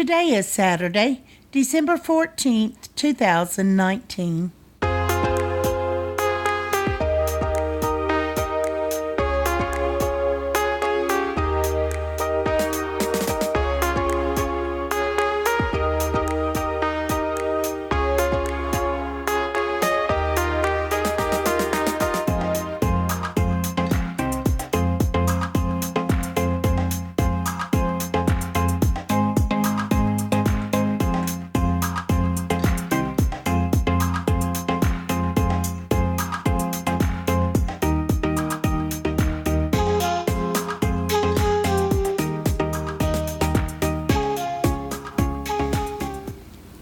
Today is Saturday, December 14th, 2019.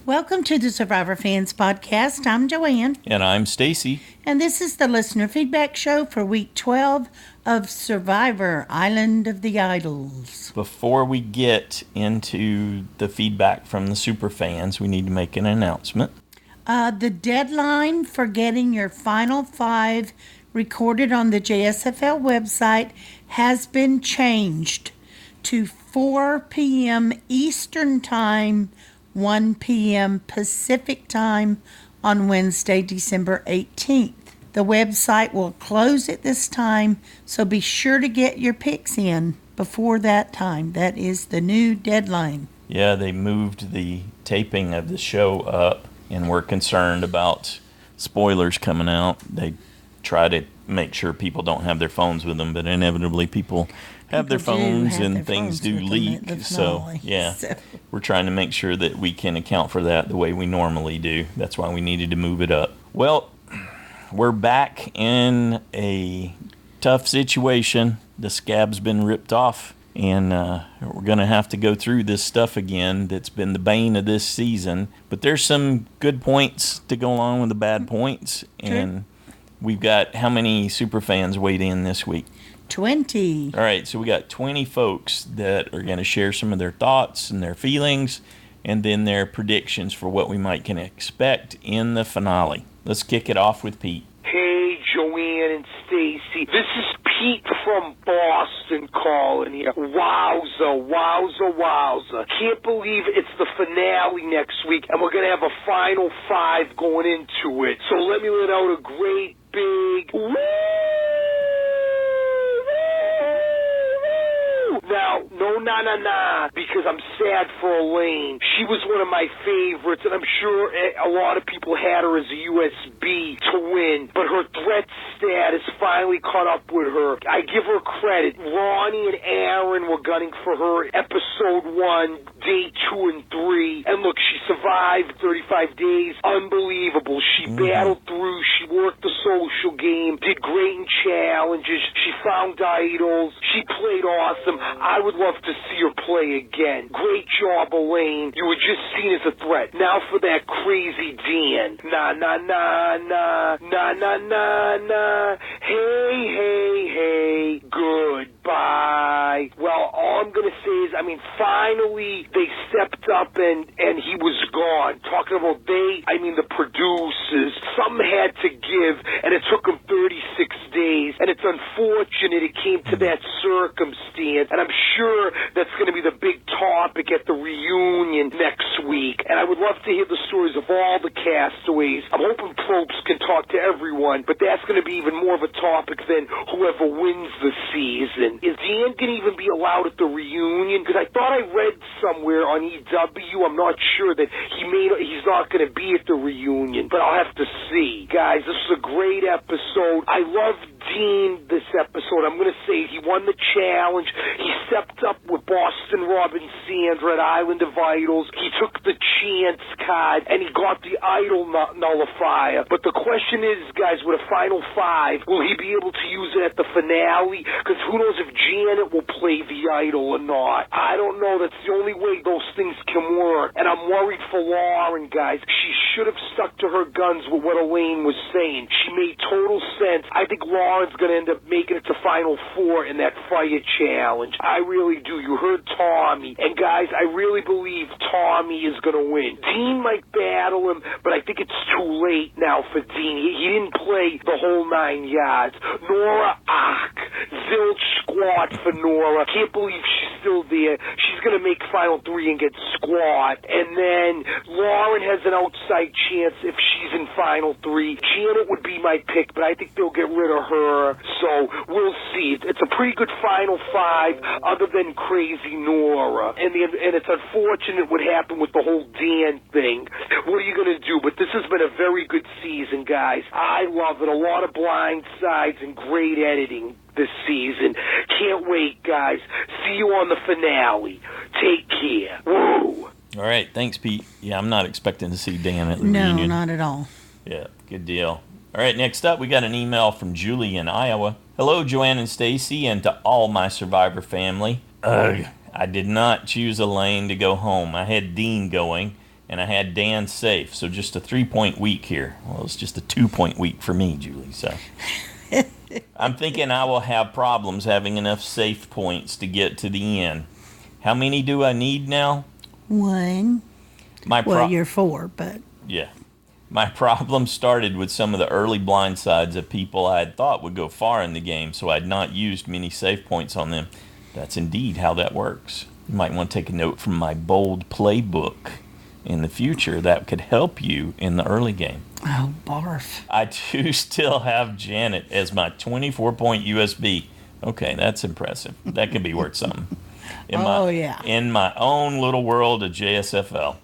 Welcome to the Survivor Fans Podcast. I'm Joanne. And I'm Stacy. And this is the listener feedback show for week 12 of Survivor Island of the Idols. Before we get into the feedback from the super fans, we need to make an announcement. The deadline for getting your final 5 recorded on the JSFL website has been changed to 4 p.m. Eastern Time, 1 p.m. Pacific Time on Wednesday, December 18th. The website will close at this time, so be sure to get your picks in before that time. That is the new deadline. Yeah, they moved the taping of the show up, and we're concerned about spoilers coming out. They try to make sure people don't have their phones with them, but inevitably people have their phones and things do leak. So, we're trying to make sure that we can account for that the way we normally do. That's why we needed to move it up. Well, we're back in a tough situation. The scab's been ripped off, and we're going to have to go through this stuff again that's been the bane of this season. But there's some good points to go along with the bad points, and we've got how many super fans weighed in this week? 20. All right, so we got 20 folks that are going to share some of their thoughts and their feelings and then their predictions for what we might can expect in the finale. Let's kick it off with Pete. Hey, Joanne and Stacy. This is Pete from Boston calling here. Wowza. Can't believe it's the finale next week, and we're going to have a final 5 going into it. So let me let out a great big woo! Now, no, because I'm sad for Elaine. She was one of my favorites, and I'm sure a lot of people had her as a USB to win, but her threat status finally caught up with her. I give her credit. Ronnie and Aaron were gunning for her episode 1, day 2 and 3, and look, she survived 35 days. Unbelievable. She battled through. She worked the social game, did great in challenges. She found idols. She played awesome. I would love to see her play again. Great job, Elaine. You were just seen as a threat. Now for that crazy Dan. Nah. Hey. Goodbye. Well, all I'm going to say is, finally they stepped up and he was gone. Talking about the producers. Something had to give, and it took them 36 days. And it's unfortunate it came to that circumstance. And I'm sure that's going to be the big topic at the reunion next week. And I would love to hear the stories of all the castaways. I'm hoping Probst can talk to everyone, but that's going to be even more of a topic than whoever wins the season. Is Dan going to even be allowed at the reunion? Because I thought I read somewhere on EW, I'm not sure, that he's not going to be at the reunion, but I'll have to see. Guys, this is a great episode. I love Dean this episode. I'm going to say he won the challenge. He stepped up with Boston Rob and Sandra at Island of Idols. He took the chance card, and he got the idol nullifier. But the question is, guys, with a final 5, will he be able to use it at the finale? Because who knows if Janet will play the idol or not. I don't know. That's the only way those things can work. And I'm worried for Lauren, guys. She should have stuck to her guns with what Elaine was saying. She made total sense. I think Lauren's going to end up making it to Final 4 in that fire challenge. I really do. You heard Tommy. And, guys, I really believe Tommy is going to win. Dean might battle him, but I think it's too late now for Dean. He didn't play the whole 9 yards. Nora, zilch squat for Nora. Can't believe she's still there. She's she's going to make Final 3 and get squat. And then Lauren has an outside chance if she's in Final 3. Janet would be my pick, but I think they'll get rid of her. So we'll see. It's a pretty good Final 5 other than Crazy Nora. And it's unfortunate what happened with the whole Dan thing. What are you going to do? But this has been a very good season, guys. I love it. A lot of blind sides and great editing this season. Can't wait, guys. See you on the finale. Take care. Woo! All right. Thanks, Pete. Yeah, I'm not expecting to see Dan at the No, reunion. not at all. Yeah, good deal. All right, next up, we got an email from Julie in Iowa. Hello, Joanne and Stacy, and to all my Survivor family. Ugh, I did not choose Elaine to go home. I had Dean going, and I had Dan safe, so just a 3-point week here. Well, it's just a 2-point week for me, Julie, so. I'm thinking I will have problems having enough safe points to get to the end. How many do I need now? 1. Well, you're 4, but... Yeah. My problem started with some of the early blindsides of people I had thought would go far in the game, so I had not used many save points on them. That's indeed how that works. You might want to take a note from my bold playbook in the future that could help you in the early game. Oh, barf. I do still have Janet as my 24-point USB. Okay, that's impressive. That could be worth something. In my own little world of JSFL.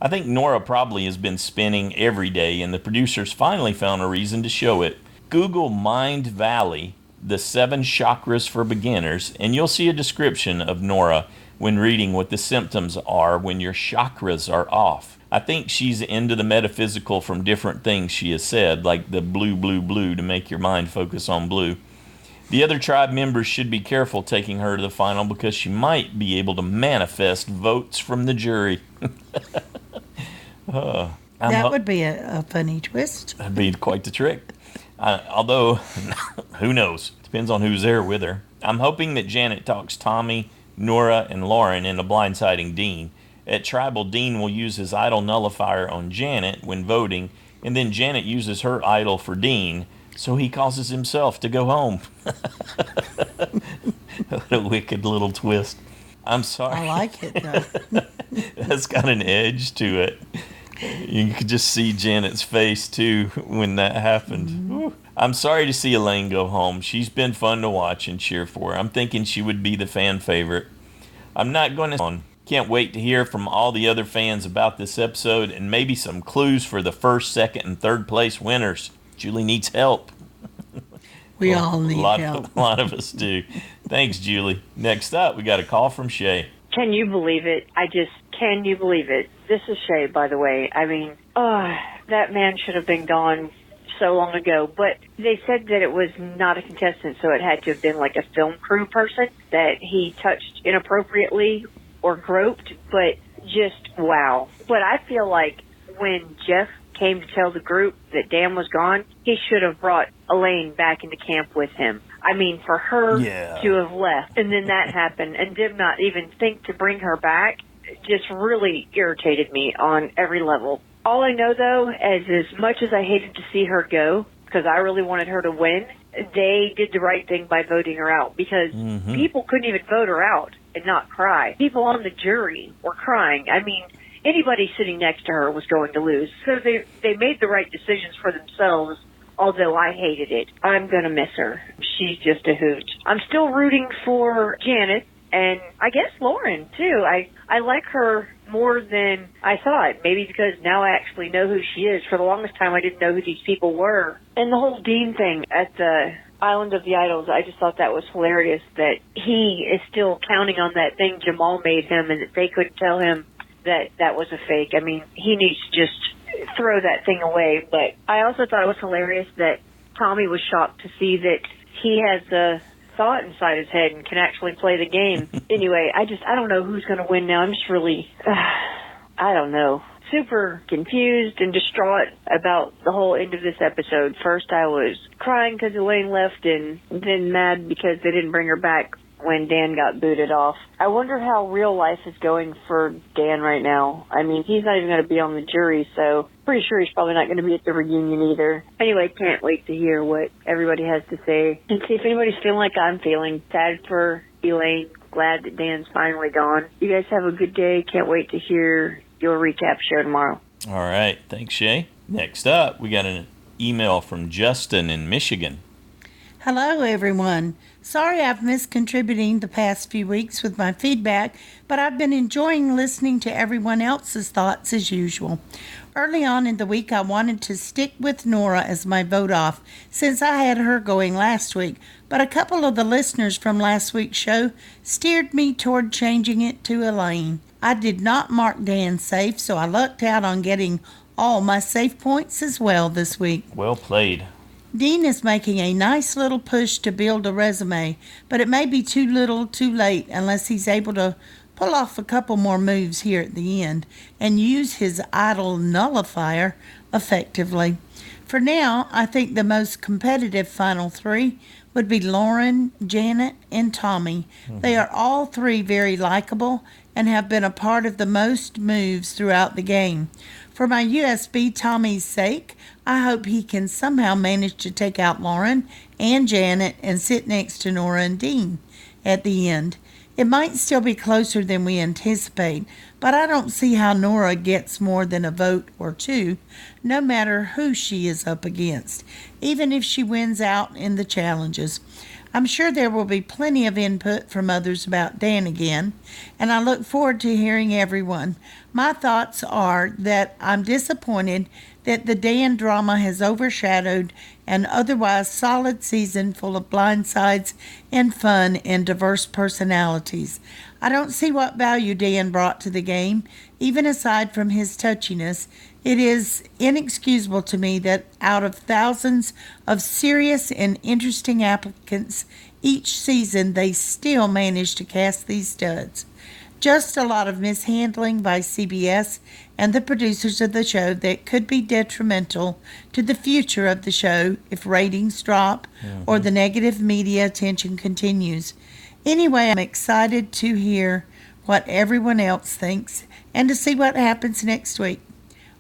I think Nora probably has been spinning every day, and the producers finally found a reason to show it. Google Mind Valley, the 7 chakras for beginners, and you'll see a description of Nora when reading what the symptoms are when your chakras are off. I think she's into the metaphysical from different things she has said, like the blue, blue, blue to make your mind focus on blue. The other tribe members should be careful taking her to the final because she might be able to manifest votes from the jury. That would be a funny twist. That'd be quite the trick. Although, who knows? Depends on who's there with her. I'm hoping that Janet talks Tommy, Nora, and Lauren into blindsiding Dean. At Tribal, Dean will use his idol nullifier on Janet when voting, and then Janet uses her idol for Dean, so he causes himself to go home. What a wicked little twist. I'm sorry. I like it, though. That's got an edge to it. You could just see Janet's face, too, when that happened. Mm-hmm. I'm sorry to see Elaine go home. She's been fun to watch and cheer for. I'm thinking she would be the fan favorite. I'm not going to... Can't wait to hear from all the other fans about this episode and maybe some clues for the first, second, and third place winners. Julie needs help. We all need help. A lot of us do. Thanks, Julie. Next up, we got a call from Shea. Can you believe it? Can you believe it? This is Shea, by the way. I mean, that man should have been gone so long ago. But they said that it was not a contestant, so it had to have been like a film crew person that he touched inappropriately or groped. But just, wow. But I feel like when Jeff came to tell the group that Dan was gone, he should have brought Elaine back into camp with him. I mean, for her to have left, and then that happened, and did not even think to bring her back, just really irritated me on every level. All I know, though, is as much as I hated to see her go, because I really wanted her to win, they did the right thing by voting her out, because people couldn't even vote her out and not cry. People on the jury were crying. I mean, anybody sitting next to her was going to lose. So they made the right decisions for themselves, although I hated it. I'm going to miss her. She's just a hoot. I'm still rooting for Janet, and I guess Lauren, too. I like her more than I thought, maybe because now I actually know who she is. For the longest time, I didn't know who these people were. And the whole Dean thing at the Island of the Idols, I just thought that was hilarious, that he is still counting on that thing Jamal made him, and that they couldn't tell him that that was a fake. I mean, he needs to just throw that thing away. But I also thought it was hilarious that Tommy was shocked to see that he has a thought inside his head and can actually play the game. Anyway, I don't know who's going to win now. I'm just really, I don't know, super confused and distraught about the whole end of this episode. First I was crying because Elaine left, and then mad because they didn't bring her back when Dan got booted off. I wonder how real life is going for Dan right now. I mean, he's not even going to be on the jury, so pretty sure he's probably not going to be at the reunion either. Anyway, can't wait to hear what everybody has to say and see if anybody's feeling like I'm feeling. Sad for Elaine, glad that Dan's finally gone. You guys have a good day. Can't wait to hear your recap show tomorrow. All right. Thanks, Shay. Next up, we got an email from Justin in Michigan. Hello, everyone. Sorry I've missed contributing the past few weeks with my feedback, but I've been enjoying listening to everyone else's thoughts as usual. Early on in the week, I wanted to stick with Nora as my vote off, since I had her going last week, but a couple of the listeners from last week's show steered me toward changing it to Elaine. I did not mark Dan safe, so I lucked out on getting all my safe points as well this week. Well played. Dean is making a nice little push to build a resume, but it may be too little too late unless he's able to pull off a couple more moves here at the end and use his idol nullifier effectively. For now, I think the most competitive final three would be Lauren, Janet, and Tommy. They are all three very likable and have been a part of the most moves throughout the game. For my USB Tommy's sake, I hope he can somehow manage to take out Lauren and Janet and sit next to Nora and Dean at the end. It might still be closer than we anticipate, but I don't see how Nora gets more than a vote or two, no matter who she is up against, even if she wins out in the challenges. I'm sure there will be plenty of input from others about Dan again, and I look forward to hearing everyone. My thoughts are that I'm disappointed that the Dan drama has overshadowed an otherwise solid season full of blindsides and fun and diverse personalities. I don't see what value Dan brought to the game, even aside from his touchiness. It is inexcusable to me that out of thousands of serious and interesting applicants each season, they still manage to cast these studs. Just a lot of mishandling by CBS and the producers of the show that could be detrimental to the future of the show if ratings drop or the negative media attention continues. Anyway, I'm excited to hear what everyone else thinks and to see what happens next week.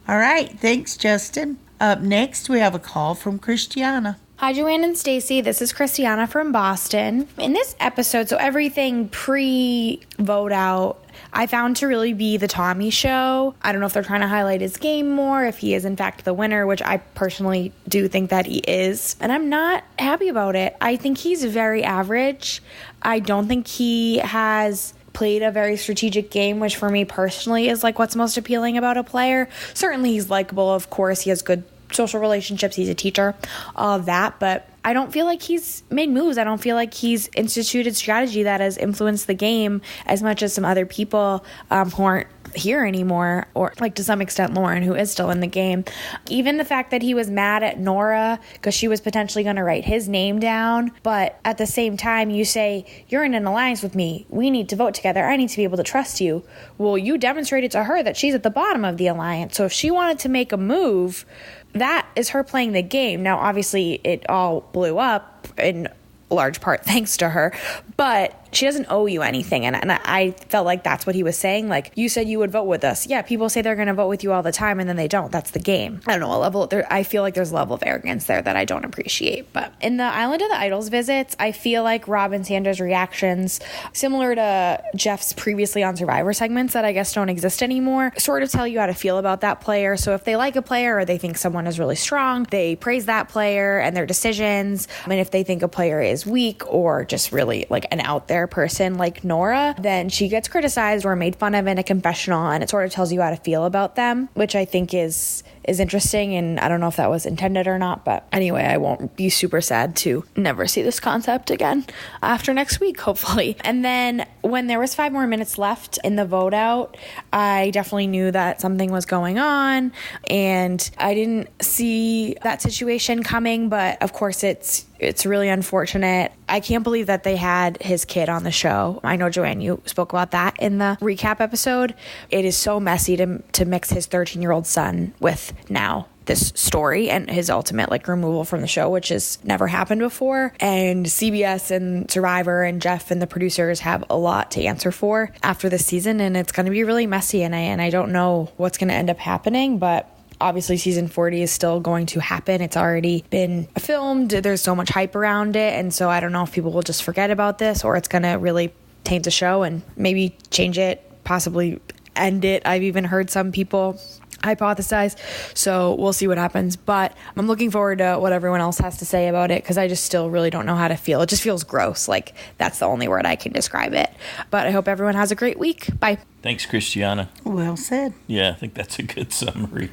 All right, thanks, Justin. Up next, we have a call from Christiana. Hi, Joanne and Stacy. This is Christiana from Boston. In this episode, so everything pre-vote out, I found to really be the Tommy show. I don't know if they're trying to highlight his game more, if he is in fact the winner, which I personally do think that he is. And I'm not happy about it. I think he's very average. I don't think he has played a very strategic game, which for me personally is like what's most appealing about a player. Certainly he's likable, of course. He has good social relationships. He's a teacher, all of that. But I don't feel like he's made moves. I don't feel like he's instituted strategy that has influenced the game as much as some other people who aren't here anymore, or like to some extent Lauren, who is still in the game. Even the fact that he was mad at Nora because she was potentially going to write his name down, but at the same time you say, you're in an alliance with me, we need to vote together, I need to be able to trust you. Well, you demonstrated to her that she's at the bottom of the alliance, so if she wanted to make a move, that is her playing the game. Now obviously it all blew up in large part thanks to her, but she doesn't owe you anything. And I felt like that's what he was saying. Like, you said you would vote with us. Yeah, people say they're going to vote with you all the time, and then they don't. That's the game. I don't know, a level there. I feel like there's a level of arrogance there that I don't appreciate. But in the Island of the Idols visits, I feel like Rob and Sandra's reactions, similar to Jeff's previously on Survivor segments that I guess don't exist anymore, sort of tell you how to feel about that player. So if they like a player or they think someone is really strong, they praise that player and their decisions. And if they think a player is weak or just really like an out there person like Nora, then she gets criticized or made fun of in a confessional, and it sort of tells you how to feel about them, which I think is interesting, and I don't know if that was intended or not, but anyway, I won't be super sad to never see this concept again after next week, hopefully. And then when there was 5 more minutes left in the vote out, I definitely knew that something was going on, and I didn't see that situation coming, but of course it's really unfortunate. I can't believe that they had his kid on the show. I know, Joanne, you spoke about that in the recap episode. It is so messy to mix his 13-year-old son with now this story and his ultimate like removal from the show, which has never happened before. And CBS and Survivor and Jeff and the producers have a lot to answer for after this season, and it's going to be really messy, and I don't know what's going to end up happening, but obviously season 40 is still going to happen. It's already been filmed. There's so much hype around it, and so I don't know if people will just forget about this or it's going to really taint the show and maybe change it, possibly end it. I've even heard some people hypothesize, so we'll see what happens, but I'm looking forward to what everyone else has to say about it, because I just still really don't know how to feel. It just feels gross. Like, that's the only word I can describe it. But I hope everyone has a great week. Bye. Thanks, Christiana. Well said. Yeah, I think that's a good summary.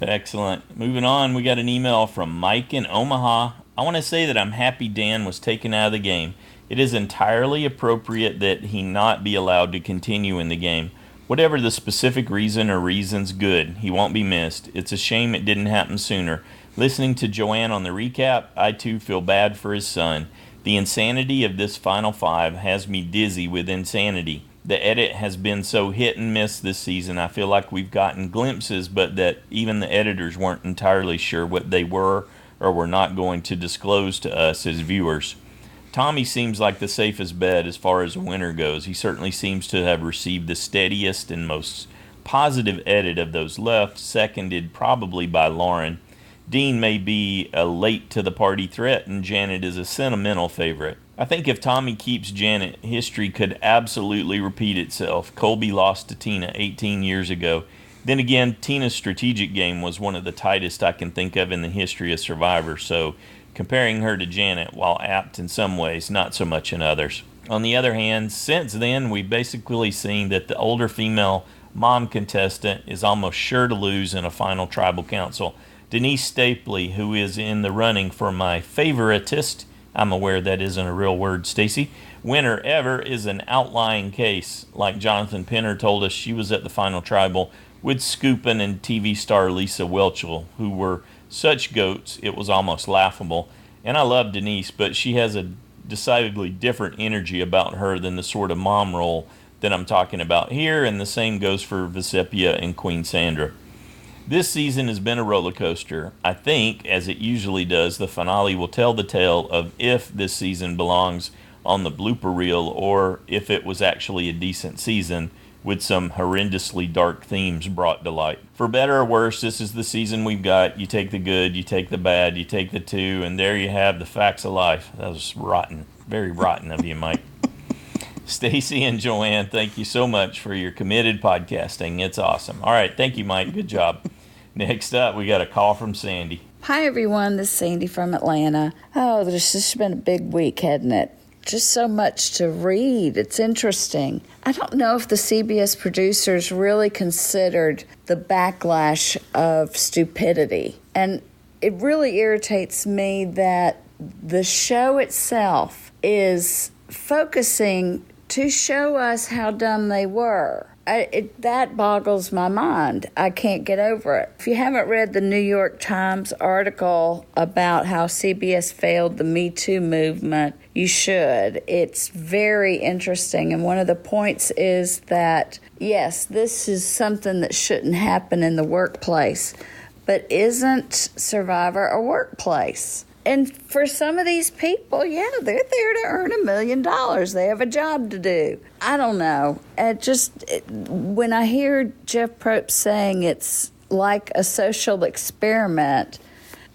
Excellent. Moving on, we got an email from Mike in Omaha. I want to say that I'm happy Dan was taken out of the game. It is entirely appropriate that he not be allowed to continue in the game. Whatever the specific reason or reasons, good. He won't be missed. It's a shame it didn't happen sooner. Listening to Joanne on the recap, I too feel bad for his son. The insanity of this Final Five has me dizzy with insanity. The edit has been so hit and miss this season. I feel like we've gotten glimpses, but that even the editors weren't entirely sure what they were or were not going to disclose to us as viewers. Tommy seems like the safest bet as far as a winner goes. He certainly seems to have received the steadiest and most positive edit of those left, seconded probably by Lauren. Dean may be a late-to-the-party threat, and Janet is a sentimental favorite. I think if Tommy keeps Janet, history could absolutely repeat itself. Colby lost to Tina 18 years ago. Then again, Tina's strategic game was one of the tightest I can think of in the history of Survivor, so comparing her to Janet, while apt in some ways, not so much in others. On the other hand, since then, we've basically seen that the older female mom contestant is almost sure to lose in a final tribal council. Denise Stapley, who is in the running for my favoritist, I'm aware that isn't a real word, Stacy, winner ever, is an outlying case. Like Jonathan Penner told us, she was at the final tribal with Scoopin' and TV star Lisa Welchel, who were such goats, it was almost laughable. And I love Denise, but she has a decidedly different energy about her than the sort of mom role that I'm talking about here, and the same goes for Vesepia and Queen Sandra. This season has been a roller coaster. I think, as it usually does, the finale will tell the tale of if this season belongs on the blooper reel or if it was actually a decent season, with some horrendously dark themes brought to light. For better or worse, this is the season we've got. You take the good, you take the bad, you take the two, and there you have the facts of life. That was rotten. Very rotten of you, Mike. Stacy and Joanne, thank you so much for your committed podcasting. It's awesome. All right, thank you, Mike. Good job. Next up, we got a call from Sandy. Hi, everyone. This is Sandy from Atlanta. Oh, there's just been a big week, hasn't it? Just so much to read. It's interesting. I don't know if the CBS producers really considered the backlash of stupidity. And it really irritates me that the show itself is focusing to show us how dumb they were. That boggles my mind. I can't get over it. If you haven't read the New York Times article about how CBS failed the Me Too movement, you should. It's very interesting. And one of the points is that, yes, this is something that shouldn't happen in the workplace, but isn't Survivor a workplace? And for some of these people, yeah, they're there to earn $1 million. They have a job to do. I don't know. When I hear Jeff Probst saying it's like a social experiment,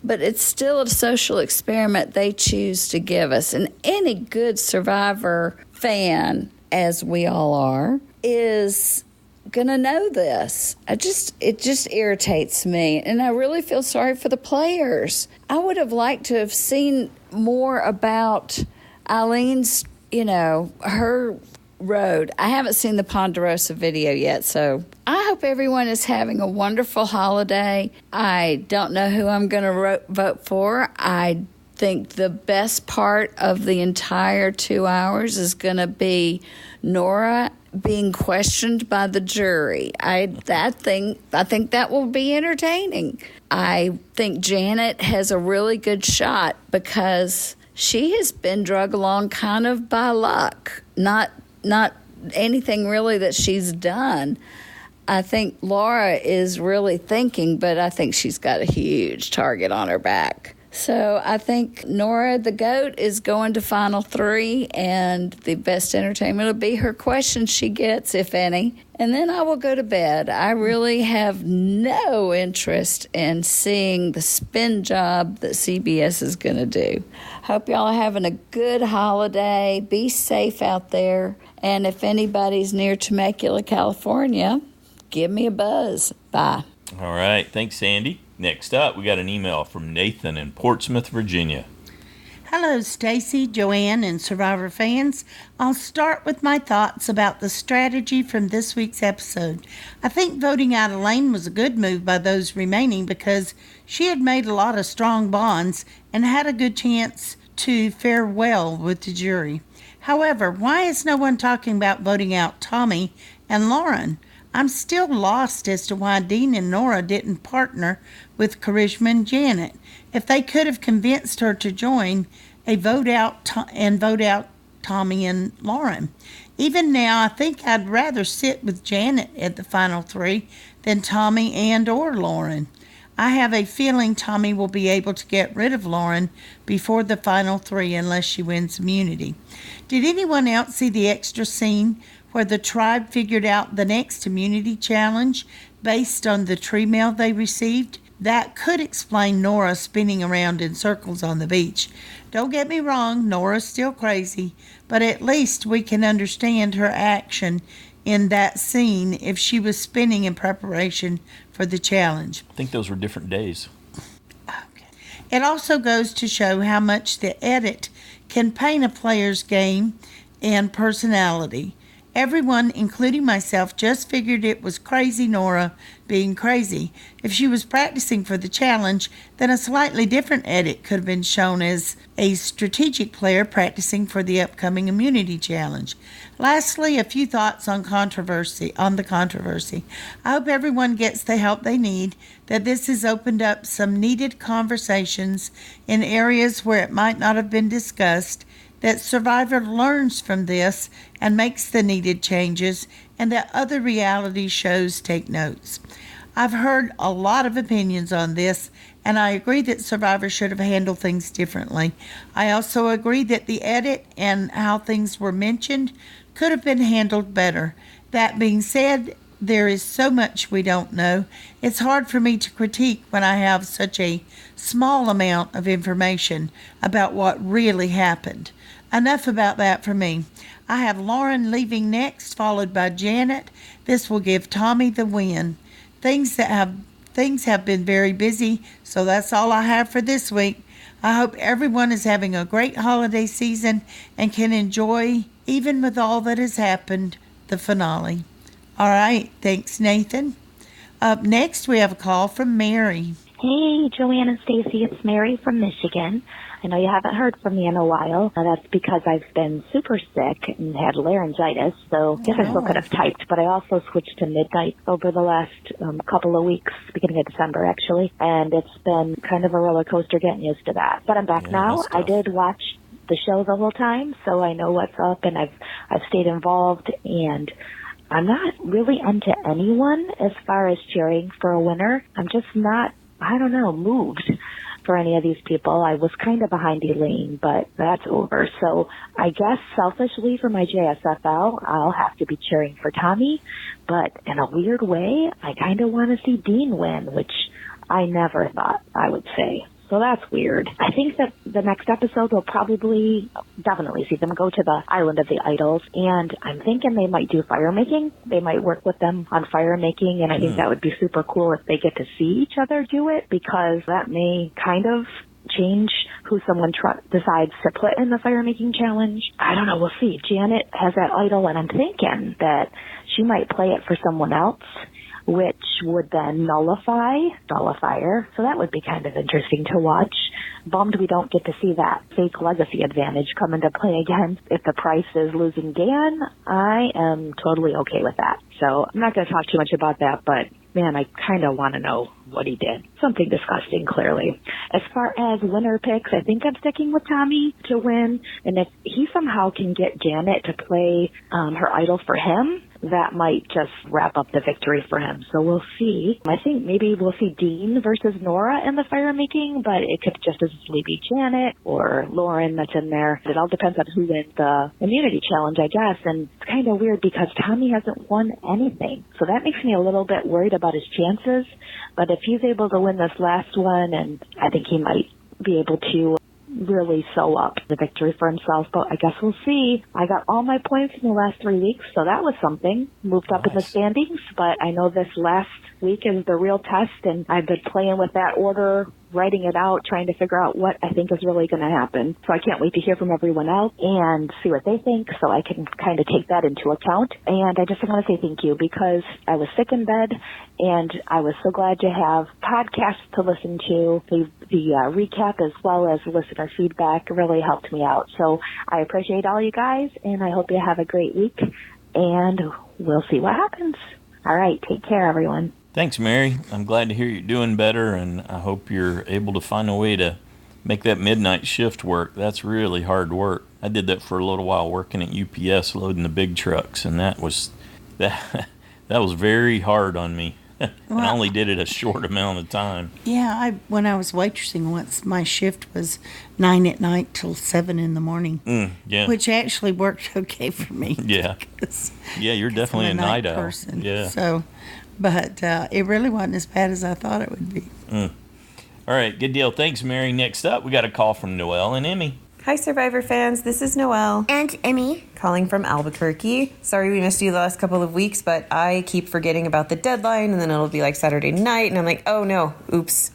but it's still a social experiment they choose to give us. And any good Survivor fan, as we all are, is gonna know this. It just irritates me, and I really feel sorry for the players. I would have liked to have seen more about Eileen's, her road. I haven't seen the Ponderosa video yet, so I hope everyone is having a wonderful holiday. I don't know who I'm gonna vote for. I think the best part of the entire 2 hours is gonna be Nora being questioned by the jury. I think that will be entertaining. I think Janet has a really good shot because she has been drug along kind of by luck, not anything really that she's done. I think Laura is really thinking, but I think she's got a huge target on her back. So I think Nora the GOAT is going to Final 3, and the best entertainment will be her questions she gets, if any. And then I will go to bed. I really have no interest in seeing the spin job that CBS is going to do. Hope y'all are having a good holiday. Be safe out there. And if anybody's near Temecula, California, give me a buzz. Bye. All right. Thanks, Sandy. Next up, we got an email from Nathan in Portsmouth, Virginia. Hello, Stacy, Joanne, and Survivor fans. I'll start with my thoughts about the strategy from this week's episode. I think voting out Elaine was a good move by those remaining because she had made a lot of strong bonds and had a good chance to fare well with the jury. However, why is no one talking about voting out Tommy and Lauren? I'm still lost as to why Dean and Nora didn't partner with Karishma and Janet. If they could have convinced her to join a vote out Tommy and Lauren. Even now, I think I'd rather sit with Janet at the final 3 than Tommy and or Lauren. I have a feeling Tommy will be able to get rid of Lauren before the final 3 unless she wins immunity. Did anyone else see the extra scene where the tribe figured out the next immunity challenge based on the tree mail they received? That could explain Nora spinning around in circles on the beach. Don't get me wrong, Nora's still crazy, but at least we can understand her action in that scene if she was spinning in preparation for the challenge. I think those were different days. Okay. It also goes to show how much the edit can paint a player's game and personality. Everyone, including myself, just figured it was crazy Nora being crazy. If she was practicing for the challenge, then a slightly different edit could have been shown as a strategic player practicing for the upcoming immunity challenge. Lastly, a few thoughts on the controversy. I hope everyone gets the help they need, that this has opened up some needed conversations in areas where it might not have been discussed, that Survivor learns from this and makes the needed changes, and that other reality shows take notes. I've heard a lot of opinions on this, and I agree that Survivor should have handled things differently. I also agree that the edit and how things were mentioned could have been handled better. That being said, there is so much we don't know. It's hard for me to critique when I have such a small amount of information about what really happened. Enough about that for me. I have Lauren leaving next, followed by Janet. This will give Tommy the win. Things have been very busy, so that's all I have for this week. I hope everyone is having a great holiday season and can enjoy, even with all that has happened, the finale. All right, thanks, Nathan. Up next, we have a call from Mary. Hey, Joanne and Stacy, it's Mary from Michigan. I know you haven't heard from me in a while. That's because I've been super sick and had laryngitis, so I guess I still could have typed, but I also switched to midnight over the last couple of weeks, beginning of December, actually, and it's been kind of a roller coaster getting used to that. But I'm back now. I did watch the show the whole time, so I know what's up, and I've stayed involved, and I'm not really into anyone as far as cheering for a winner. I'm just not, moved for any of these people. I was kind of behind Elaine, but that's over. So I guess selfishly for my JSFL, I'll have to be cheering for Tommy. But in a weird way, I kind of want to see Dean win, which I never thought I would say. So that's weird. I think that the next episode will definitely see them go to the Island of the Idols, and I'm thinking they might do fire making. They might work with them on fire making, and I think that would be super cool if they get to see each other do it, because that may kind of change who someone decides to put in the fire making challenge. I don't know. We'll see. Janet has that idol, and I'm thinking that she might play it for someone else, which would then nullify her. So that would be kind of interesting to watch. Bummed we don't get to see that fake legacy advantage come into play again. If the price is losing Dan, I am totally okay with that. So I'm not going to talk too much about that, but man, I kind of want to know what he did. Something disgusting, clearly. As far as winner picks, I think I'm sticking with Tommy to win. And if he somehow can get Janet to play her idol for him, that might just wrap up the victory for him. So we'll see. I think maybe we'll see Dean versus Nora in the fire making, but it could just as easily be Janet or Lauren that's in there. It all depends on who wins the immunity challenge, I guess. And it's kind of weird because Tommy hasn't won anything. So that makes me a little bit worried about his chances. But if he's able to win this last one, and I think he might be able to really sew up the victory for himself, but I guess we'll see. I got all my points in the last 3 weeks, so that was something. Moved up in the standings, but I know this last week is the real test, and I've been playing with that order, writing it out, trying to figure out what I think is really going to happen. So I can't wait to hear from everyone else and see what they think so I can kind of take that into account. And I just want to say thank you because I was sick in bed and I was so glad to have podcasts to listen to. The recap as well as listener feedback really helped me out. So I appreciate all you guys and I hope you have a great week and we'll see what happens. All right. Take care, everyone. Thanks, Mary. I'm glad to hear you're doing better, and I hope you're able to find a way to make that midnight shift work. That's really hard work. I did that for a little while working at UPS, loading the big trucks, and that was very hard on me. And I only did it a short amount of time. Yeah, when I was waitressing once, my shift was 9 at night till 7 in the morning. Yeah. Which actually worked okay for me. Yeah. Yeah, you're definitely a night owl. Person. Yeah. So, but it really wasn't as bad as I thought it would be. All right, good deal. Thanks, Mary. Next up, we got a call from Noelle-n-Immie. Hi, Survivor fans. This is Noelle. And Immie. Calling from Albuquerque. Sorry we missed you the last couple of weeks, but I keep forgetting about the deadline, and then it'll be like Saturday night, and I'm like, oh no, oops.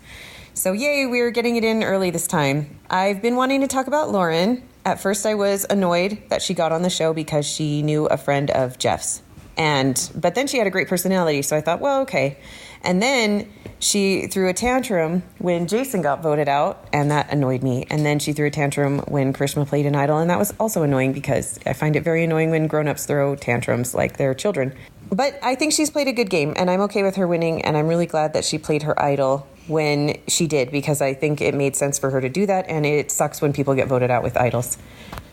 So yay, we're getting it in early this time. I've been wanting to talk about Lauren. At first I was annoyed that she got on the show because she knew a friend of Jeff's. But then she had a great personality, so I thought, well, okay. And then she threw a tantrum when Jason got voted out, and that annoyed me. And then she threw a tantrum when Krishma played an idol, and that was also annoying because I find it very annoying when grown-ups throw tantrums like they're children. But I think she's played a good game, and I'm okay with her winning, and I'm really glad that she played her idol when she did because I think it made sense for her to do that, and it sucks when people get voted out with idols.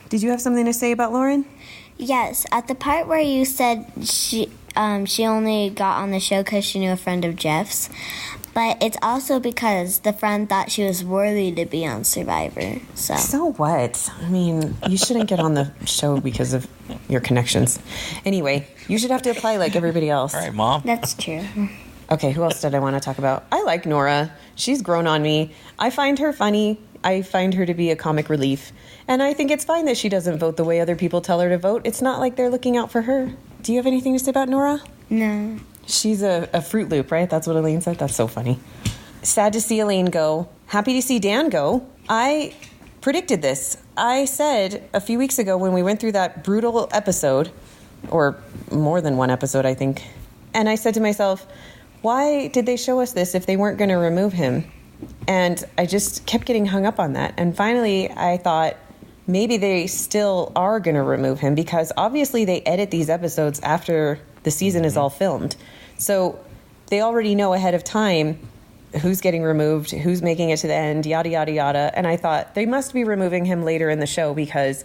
Did you have something to say about Lauren? Yes, at the part where you said she only got on the show because she knew a friend of Jeff's, but it's also because the friend thought she was worthy to be on Survivor. So what? I mean, you shouldn't get on the show because of your connections. Anyway, you should have to apply like everybody else. All right, Mom. That's true. Okay, who else did I want to talk about? I like Nora. She's grown on me. I find her funny. I find her to be a comic relief. And I think it's fine that she doesn't vote the way other people tell her to vote. It's not like they're looking out for her. Do you have anything to say about Nora? No. She's a Fruit Loop, right? That's what Elaine said? That's so funny. Sad to see Elaine go. Happy to see Dan go. I predicted this. I said a few weeks ago when we went through that brutal episode, or more than one episode, I think, and I said to myself, why did they show us this if they weren't going to remove him? And I just kept getting hung up on that. And finally, I thought maybe they still are going to remove him because obviously they edit these episodes after the season is all filmed. So they already know ahead of time who's getting removed, who's making it to the end, yada, yada, yada. And I thought they must be removing him later in the show because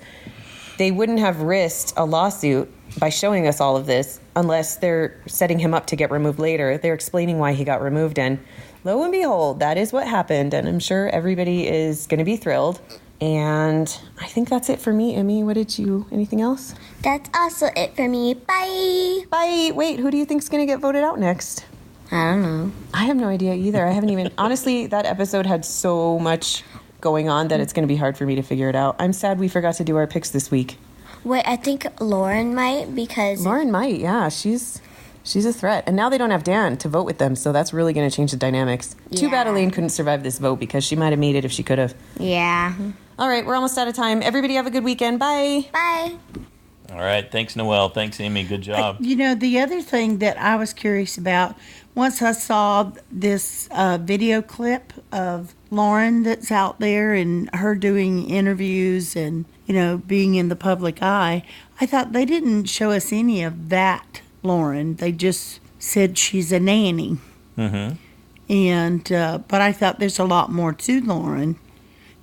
they wouldn't have risked a lawsuit by showing us all of this unless they're setting him up to get removed later. They're explaining why he got removed. And lo and behold, that is what happened. And I'm sure everybody is going to be thrilled. And I think that's it for me. Immie, anything else? That's also it for me. Bye. Bye. Wait, who do you think's going to get voted out next? I don't know. I have no idea either. I haven't even, honestly, that episode had so much going on that it's going to be hard for me to figure it out. I'm sad we forgot to do our picks this week. Wait, I think Lauren might because... Lauren might, yeah. She's a threat. And now they don't have Dan to vote with them, so that's really going to change the dynamics. Yeah. Too bad Elaine couldn't survive this vote because she might have made it if she could have. Yeah. All right, we're almost out of time. Everybody have a good weekend. Bye. Bye. All right, thanks, Noelle. Thanks, Immie. Good job. The other thing that I was curious about, once I saw this video clip of Lauren that's out there and her doing interviews and, being in the public eye, I thought they didn't show us any of that Lauren. They just said she's a nanny. Mm-hmm. And, but I thought there's a lot more to Lauren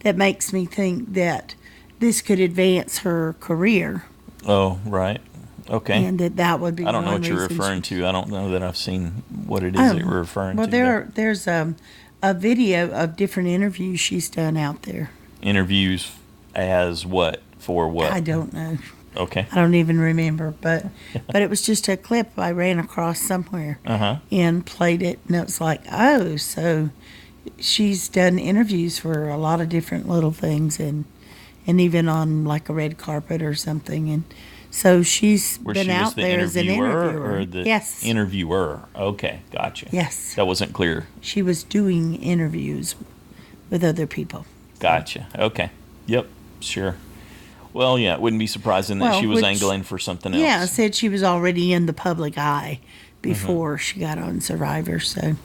that makes me think that this could advance her career. Oh, right. Okay. And that would be I don't know one what you're reason referring to. I don't know that I've seen what it is that you're referring well, to. Well, there's a video of different interviews she's done out there. Interviews as what? For what? I don't know. Okay. I don't even remember, but it was just a clip I ran across somewhere and played it, and it was like, oh, so she's done interviews for a lot of different little things, and even on like a red carpet or something, and so she's been out there as an interviewer. Or the yes. interviewer. Okay, gotcha. Yes. That wasn't clear. She was doing interviews with other people. Gotcha. Okay. Yep. Sure. Well, yeah, it wouldn't be surprising that she was angling for something else. Yeah, said she was already in the public eye before she got on Survivor, so.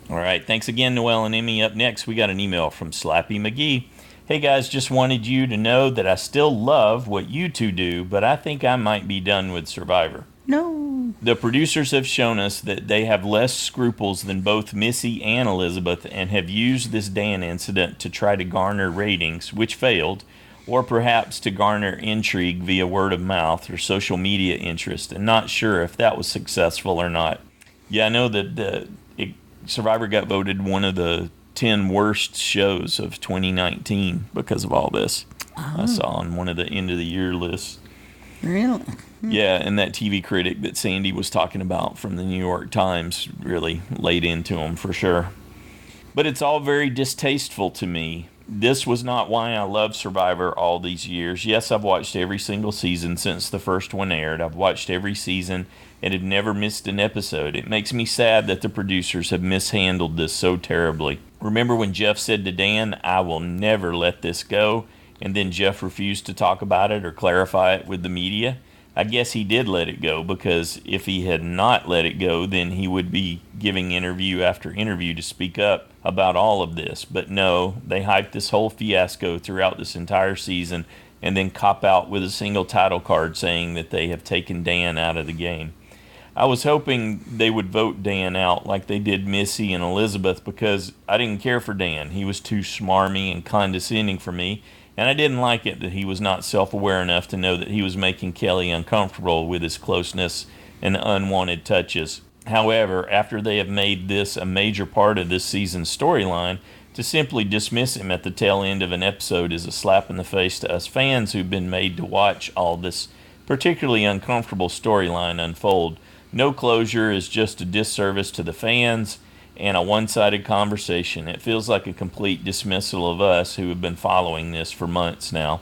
All right. Thanks again, Noelle-n-Immie. Up next, we got an email from Slappy McGee. Hey, guys, just wanted you to know that I still love what you two do, but I think I might be done with Survivor. No. The producers have shown us that they have less scruples than both Missy and Elizabeth and have used this Dan incident to try to garner ratings, which failed, or perhaps to garner intrigue via word of mouth or social media interest, and not sure if that was successful or not. Yeah, I know that Survivor got voted one of the 10 worst shows of 2019 because of all this. I saw on one of the end of the year lists. Really? Yeah, and that TV critic that Sandi was talking about from the New York Times really laid into him for sure. But it's all very distasteful to me. This was not why I love Survivor all these years. Yes, I've watched every single season since the first one aired. I've watched every season and have never missed an episode. It makes me sad that the producers have mishandled this so terribly. Remember when Jeff said to Dan, I will never let this go, and then Jeff refused to talk about it or clarify it with the media? I guess he did let it go, because if he had not let it go, then he would be giving interview after interview to speak up about all of this. But no, they hyped this whole fiasco throughout this entire season and then cop out with a single title card saying that they have taken Dan out of the game. I was hoping they would vote Dan out like they did Missy and Elizabeth, because I didn't care for Dan. He was too smarmy and condescending for me, and I didn't like it that he was not self-aware enough to know that he was making Kelly uncomfortable with his closeness and unwanted touches. However, after they have made this a major part of this season's storyline, to simply dismiss him at the tail end of an episode is a slap in the face to us fans who've been made to watch all this particularly uncomfortable storyline unfold. No closure is just a disservice to the fans and a one-sided conversation. It feels like a complete dismissal of us who have been following this for months now.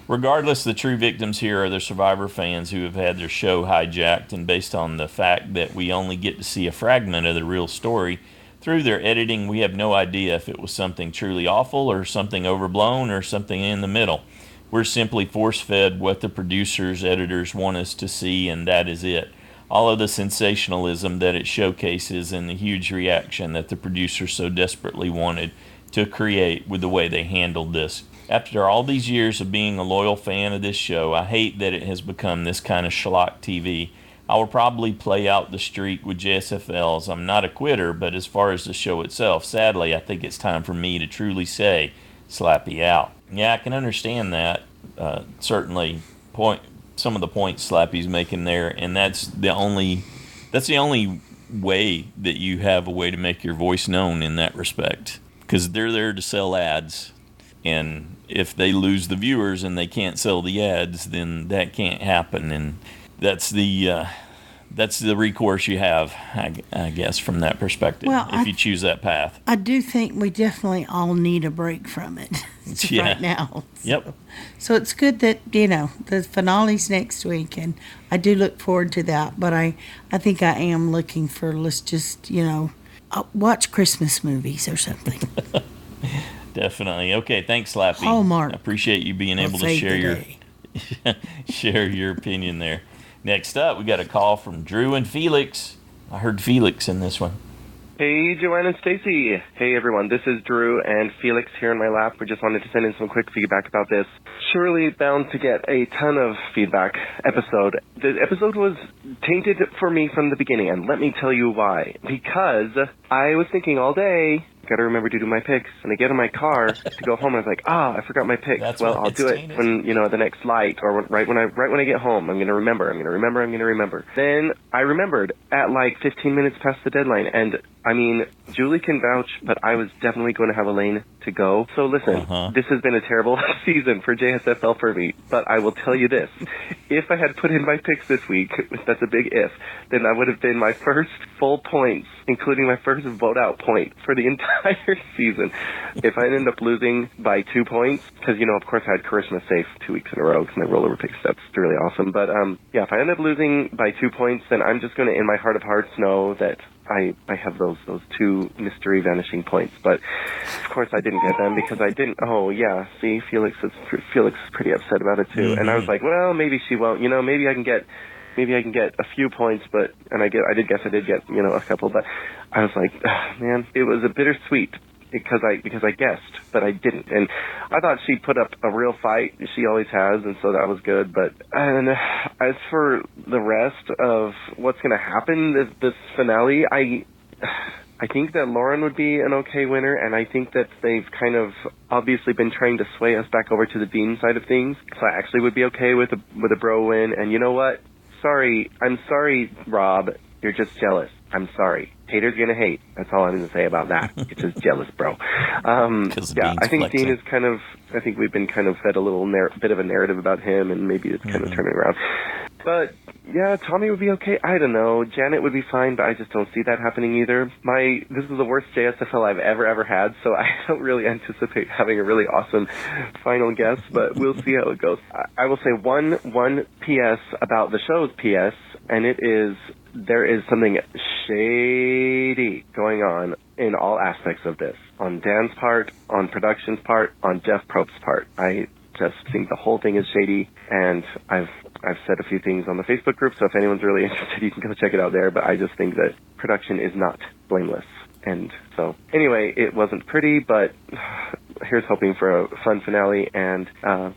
Regardless, the true victims here are the Survivor fans who have had their show hijacked, and based on the fact that we only get to see a fragment of the real story through their editing, we have no idea if it was something truly awful or something overblown or something in the middle. We're simply force-fed what the producers, editors want us to see, and that is it. All of the sensationalism that it showcases and the huge reaction that the producers so desperately wanted to create with the way they handled this. After all these years of being a loyal fan of this show, I hate that it has become this kind of schlock TV. I will probably play out the streak with JSFL, as I'm not a quitter, but as far as the show itself, sadly, I think it's time for me to truly say, Slappy out. Yeah, I can understand that. Certainly, some of the points Slappy's making there, and that's the only way that you have a way to make your voice known in that respect, because they're there to sell ads, and if they lose the viewers and they can't sell the ads, then that can't happen, and that's the recourse you have, I guess, from that perspective, if you choose that path. I do think we definitely all need a break from it right now. Yep. So it's good that, the finale's next week, and I do look forward to that, but I think I am looking for, let's just, watch Christmas movies or something. Definitely. Okay, thanks, Slappy. Hallmark. I appreciate you being able to share your opinion there. Next up, we got a call from Drew-n-Felix. I heard Felix in this one. Hey, Joanne and Stacy. Hey, everyone. This is Drew and Felix here in my lap. We just wanted to send in some quick feedback about this. Surely bound to get a ton of feedback episode. The episode was tainted for me from the beginning, and let me tell you why. Because I was thinking all day gotta remember to do my picks. And I get in my car to go home, and I was like, I forgot my picks. That's well, why I'll it's do it tainted. when, at the next light, or right when I get home. I'm gonna remember. Then I remembered at like 15 minutes past the deadline, and I mean, Julie can vouch, but I was definitely going to have a lane to go. So listen, This has been a terrible season for JSFL for me, but I will tell you this. If I had put in my picks this week, that's a big if, then that would have been my first full points, including my first vote-out point for the entire season. If I ended up losing by 2 points, because, of course I had Charisma safe 2 weeks in a row because my rollover picks, that's really awesome. But, if I end up losing by 2 points, then I'm just going to, in my heart of hearts, know that I have those 2 mystery vanishing points. But of course I didn't get them because I didn't. Oh yeah, see, Felix is pretty upset about it too. And I was like, well, maybe she won't. Maybe I can get a few points. But I did get a couple. But I was like, man, it was a bittersweet because I guessed, but I didn't. And I thought she put up a real fight. She always has, and so that was good. But as for the rest of what's going to happen this finale, I think that Lauren would be an okay winner, and I think that they've kind of obviously been trying to sway us back over to the Dean side of things. So I actually would be okay with a bro win. And you know what? I'm sorry, Rob. You're just jealous. I'm sorry. Haters gonna hate. That's all I'm gonna say about that. You're just jealous, bro. I think Dean is I think we've been kind of fed a little bit of a narrative about him, and maybe it's kind of turning around. But yeah, Tommy would be okay. I don't know. Janet would be fine, but I just don't see that happening either. This is the worst JSFL I've ever had, so I don't really anticipate having a really awesome final guess, but we'll see how it goes. I will say one PS about the show's PS, and it is there is something shady going on in all aspects of this. On Dan's part, on production's part, on Jeff Probst's part. I just think the whole thing is shady, and I've said a few things on the Facebook group, so if anyone's really interested, you can go check it out there, but I just think that production is not blameless. And so, anyway, it wasn't pretty, but here's hoping for a fun finale, and a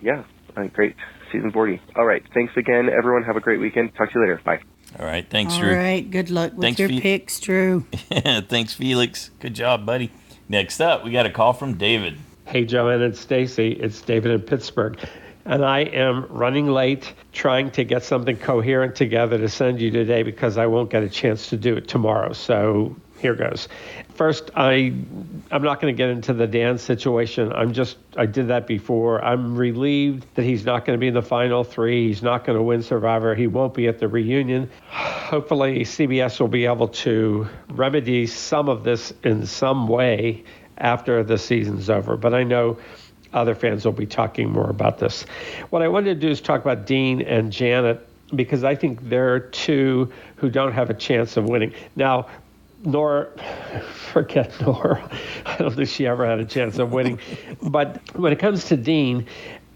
great season 40. All right, thanks again, everyone. Have a great weekend. Talk to you later. Bye. All right, thanks, Drew. All right, good luck with your picks, Drew. Thanks, Felix. Good job, buddy. Next up, we got a call from David. Hey, Joanne and Stacy. It's David in Pittsburgh. And I am running late trying to get something coherent together to send you today because I won't get a chance to do it tomorrow. So here goes. First, I'm not going to get into the Dan situation. I did that before. I'm relieved that he's not going to be in the final 3. He's not going to win Survivor. He won't be at the reunion. Hopefully, CBS will be able to remedy some of this in some way after the season's over. But I know other fans will be talking more about this. What I wanted to do is talk about Dean and Janet, because I think they're two who don't have a chance of winning. Now, forget Nora. I don't think she ever had a chance of winning. But when it comes to Dean,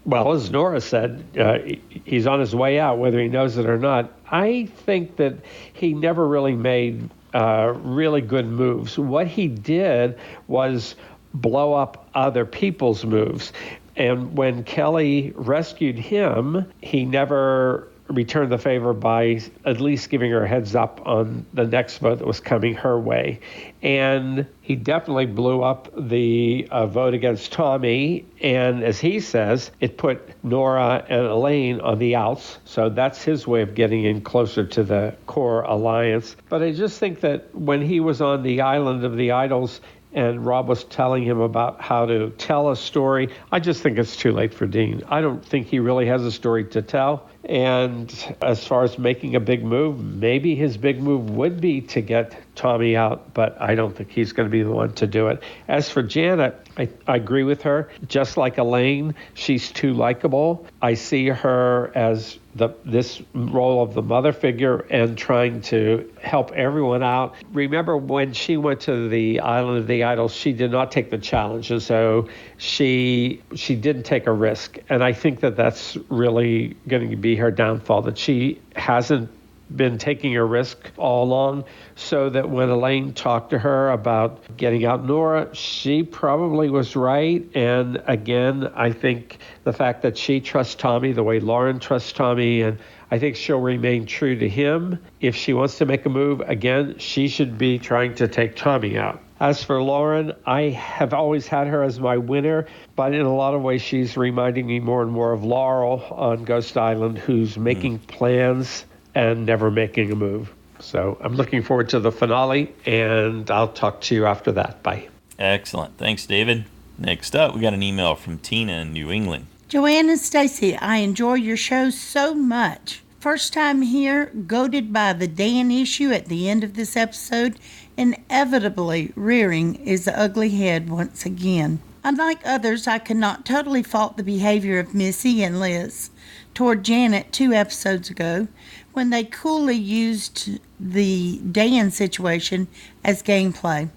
well, as Nora said, he's on his way out, whether he knows it or not. I think that he never really made really good moves. What he did was blow up other people's moves. And when Kelly rescued him, he never returned the favor by at least giving her a heads up on the next vote that was coming her way. And he definitely blew up the vote against Tommy. And as he says, it put Nora and Elaine on the outs. So that's his way of getting in closer to the core alliance. But I just think that when he was on the island of the idols, and Rob was telling him about how to tell a story, I just think it's too late for Dean. I don't think he really has a story to tell. And as far as making a big move, maybe his big move would be to get Tommy out, but I don't think he's going to be the one to do it. As for Janet, I agree with her. Just like Elaine, she's too likable. I see her as this role of the mother figure and trying to help everyone out. Remember when she went to the Island of the Idols, she did not take the challenge, and so she didn't take a risk. And I think that that's really going to be her downfall, that she hasn't been taking a risk all along, so that when Elaine talked to her about getting out Nora, she probably was right. And again, I think the fact that she trusts Tommy the way Lauren trusts Tommy, and I think she'll remain true to him. If she wants to make a move, again, she should be trying to take Tommy out. As for Lauren, I have always had her as my winner, but in a lot of ways she's reminding me more and more of Laurel on Ghost Island, who's making plans and never making a move. So I'm looking forward to the finale, and I'll talk to you after that. Bye. Excellent. Thanks, David. Next up, we got an email from Tina in New England. Joanne and Stacy, I enjoy your show so much. First time here, goaded by the Dan issue at the end of this episode, inevitably rearing his ugly head once again. Unlike others, I could not totally fault the behavior of Missy and Liz toward Janet 2 episodes ago when they coolly used the Dan situation as gameplay.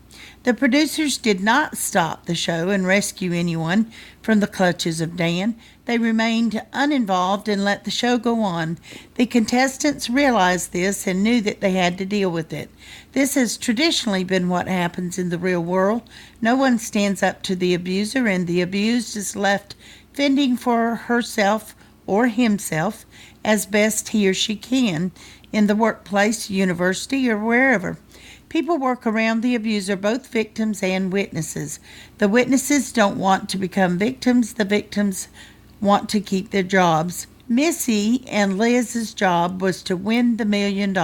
The producers did not stop the show and rescue anyone from the clutches of Dan. They remained uninvolved and let the show go on. The contestants realized this and knew that they had to deal with it. This has traditionally been what happens in the real world. No one stands up to the abuser, and the abused is left fending for herself or himself as best he or she can in the workplace, university, or wherever. People work around the abuser, both victims and witnesses. The witnesses don't want to become victims. The victims want to keep their jobs. Missy and Liz's job was to win the $1 million,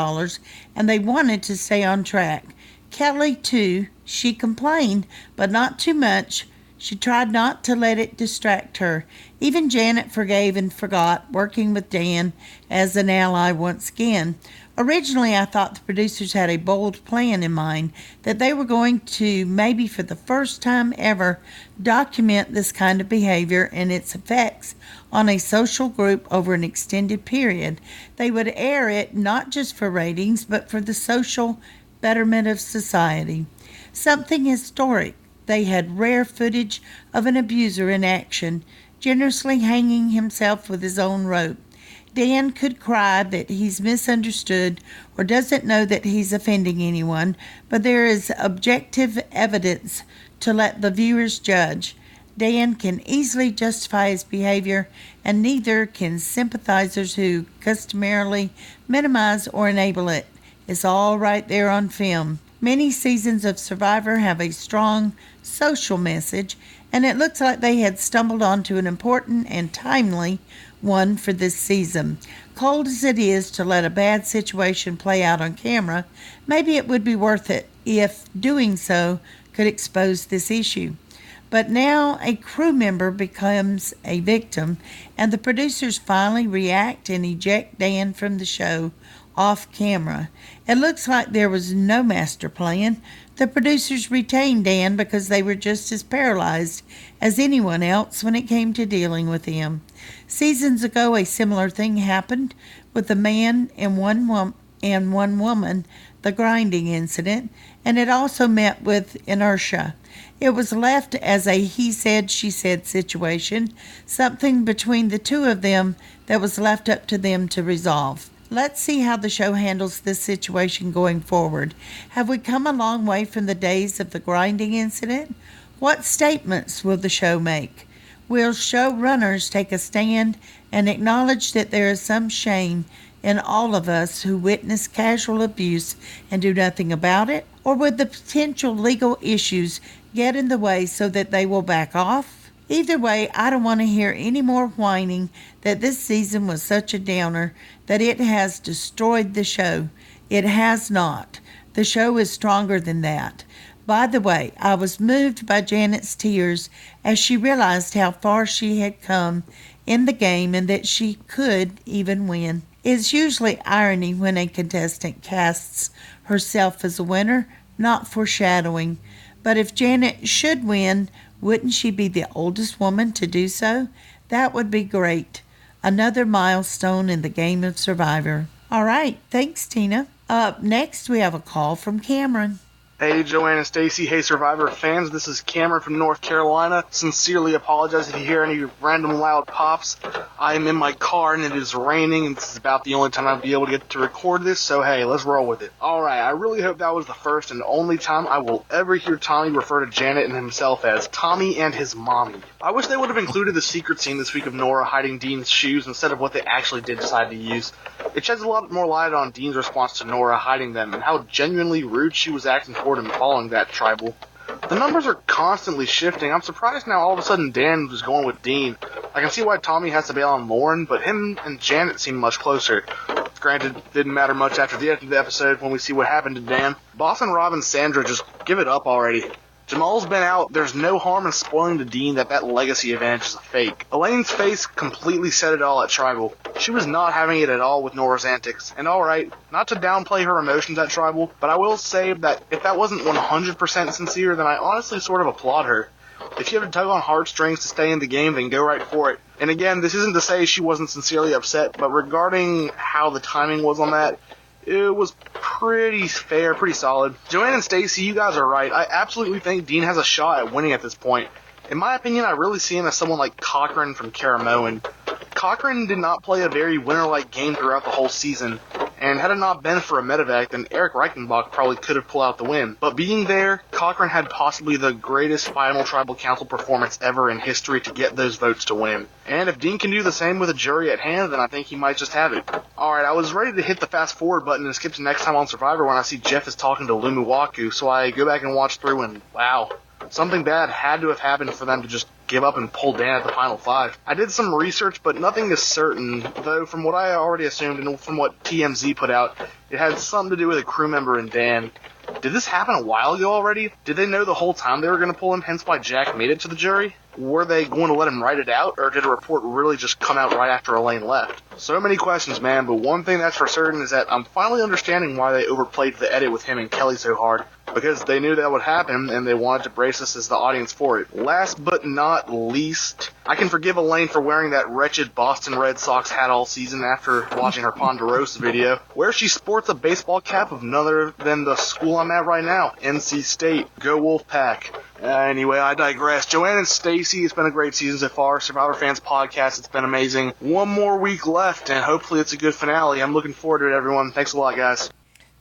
and they wanted to stay on track. Kelly, too, she complained, but not too much. She tried not to let it distract her. Even Janet forgave and forgot, working with Dan as an ally once again. Originally, I thought the producers had a bold plan in mind, that they were going to, maybe for the first time ever, document this kind of behavior and its effects on a social group over an extended period. They would air it not just for ratings, but for the social betterment of society. Something historic. They had rare footage of an abuser in action, generously hanging himself with his own rope. Dan could cry that he's misunderstood or doesn't know that he's offending anyone, but there is objective evidence to let the viewers judge. Dan can easily justify his behavior, and neither can sympathizers who customarily minimize or enable it. It's all right there on film. Many seasons of Survivor have a strong social message, and it looks like they had stumbled onto an important and timely one for this season. Cold as it is to let a bad situation play out on camera, maybe it would be worth it if doing so could expose this issue. But now a crew member becomes a victim, and the producers finally react and eject Dan from the show off camera. It looks like there was no master plan. The producers retained Dan because they were just as paralyzed as anyone else when it came to dealing with him. Seasons ago, a similar thing happened with a man and one woman, the grinding incident, and it also met with inertia. It was left as a he said, she said situation, something between the two of them that was left up to them to resolve. Let's see how the show handles this situation going forward. Have we come a long way from the days of the grinding incident? What statements will the show make? Will showrunners take a stand and acknowledge that there is some shame in all of us who witness casual abuse and do nothing about it? Or would the potential legal issues get in the way so that they will back off? Either way, I don't want to hear any more whining that this season was such a downer that it has destroyed the show. It has not. The show is stronger than that. By the way, I was moved by Janet's tears as she realized how far she had come in the game and that she could even win. It's usually irony when a contestant casts herself as a winner, not foreshadowing. But if Janet should win, wouldn't she be the oldest woman to do so? That would be great. Another milestone in the game of Survivor. All right, thanks, Tina. Up next, we have a call from Cameron. Hey, Joanne and Stacy. Hey, Survivor fans. This is Cameron from North Carolina. Sincerely apologize if you hear any random loud pops. I am in my car and it is raining, and this is about the only time I'll be able to get to record this, so hey, let's roll with it. Alright, I really hope that was the first and only time I will ever hear Tommy refer to Janet and himself as Tommy and his mommy. I wish they would have included the secret scene this week of Nora hiding Dean's shoes instead of what they actually did decide to use. It sheds a lot more light on Dean's response to Nora hiding them and how genuinely rude she was acting toward him following that tribal. The numbers are constantly shifting. I'm surprised now all of a sudden Dan was going with Dean. I can see why Tommy has to bail on Lauren, but him and Janet seem much closer. Granted, didn't matter much after the end of the episode when we see what happened to Dan. Boston Rob and Sandra, just give it up already. Jamal's been out. There's no harm in spoiling to Dean that legacy advantage is a fake. Elaine's face completely said it all at Tribal. She was not having it at all with Nora's antics. And alright, not to downplay her emotions at Tribal, but I will say that if that wasn't 100% sincere, then I honestly sort of applaud her. If you have to tug on heartstrings to stay in the game, then go right for it. And again, this isn't to say she wasn't sincerely upset, but regarding how the timing was on that, it was pretty fair, pretty solid. Joanne and Stacy, you guys are right. I absolutely think Dean has a shot at winning at this point. In my opinion, I really see him as someone like Cochran from Caramoan. Cochran did not play a very winner-like game throughout the whole season, and had it not been for a medevac, then Eric Reichenbach probably could have pulled out the win. But being there, Cochran had possibly the greatest final tribal council performance ever in history to get those votes to win. And if Dean can do the same with a jury at hand, then I think he might just have it. Alright, I was ready to hit the fast forward button and skip to next time on Survivor when I see Jeff is talking to Lumuwaku, so I go back and watch through and wow. Something bad had to have happened for them to just give up and pull Dan at the final 5. I did some research, but nothing is certain, though from what I already assumed and from what TMZ put out, it had something to do with a crew member and Dan. Did this happen a while ago already? Did they know the whole time they were going to pull him, hence why Jack made it to the jury? Were they going to let him write it out, or did a report really just come out right after Elaine left? So many questions, man, but one thing that's for certain is that I'm finally understanding why they overplayed the edit with him and Kelly so hard. Because they knew that would happen, and they wanted to brace us as the audience for it. Last but not least, I can forgive Elaine for wearing that wretched Boston Red Sox hat all season after watching her Ponderosa video, where she sports a baseball cap of none other than the school I'm at right now, NC State. Go Wolfpack. Anyway, I digress. Joanne and Stacy, it's been a great season so far. Survivor Fans Podcast, it's been amazing. One more week left, and hopefully it's a good finale. I'm looking forward to it, everyone. Thanks a lot, guys.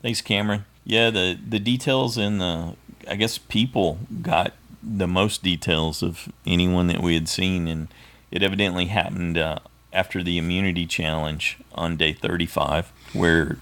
Thanks, Cameron. Yeah, the details and I guess people got the most details of anyone that we had seen, and it evidently happened after the immunity challenge on day 35, where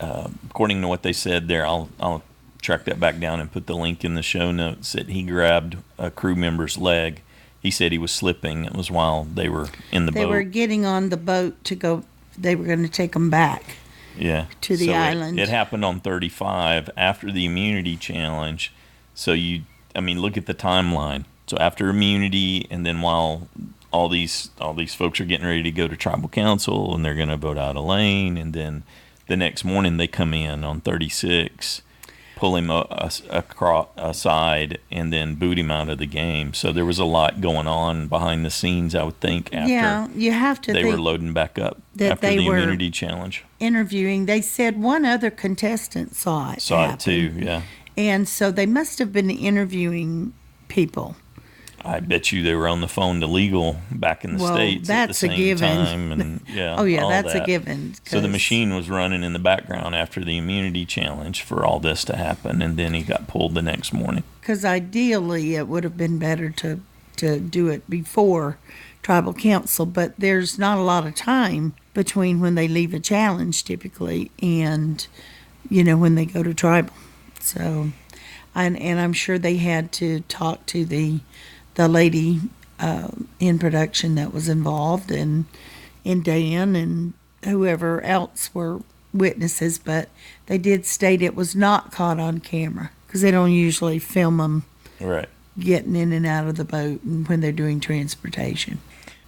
according to what they said there, I'll track that back down and put the link in the show notes, that he grabbed a crew member's leg. He said he was slipping. It was while they were in the boat. They were getting on the boat to go. They were going to take them back. Yeah. To the island. It happened on 35 after the immunity challenge. So look at the timeline. So after immunity, and then while all these folks are getting ready to go to tribal council, and they're going to vote out Elaine, and then the next morning they come in on 36, pull him aside, and then boot him out of the game. So there was a lot going on behind the scenes, I would think, after you have to they were loading back up after the immunity challenge. Interviewing, they said one other contestant saw it too, yeah. And so they must have been interviewing people. I bet you they were on the phone to legal back in the States at the same time. And, that's a given. So the machine was running in the background after the immunity challenge for all this to happen, and then he got pulled the next morning. Because ideally it would have been better to do it before tribal council, but there's not a lot of time between when they leave a challenge typically and, when they go to tribal. So, and I'm sure they had to talk to the lady in production that was involved, and Dan and whoever else were witnesses, but they did state it was not caught on camera because they don't usually film them getting in and out of the boat and when they're doing transportation.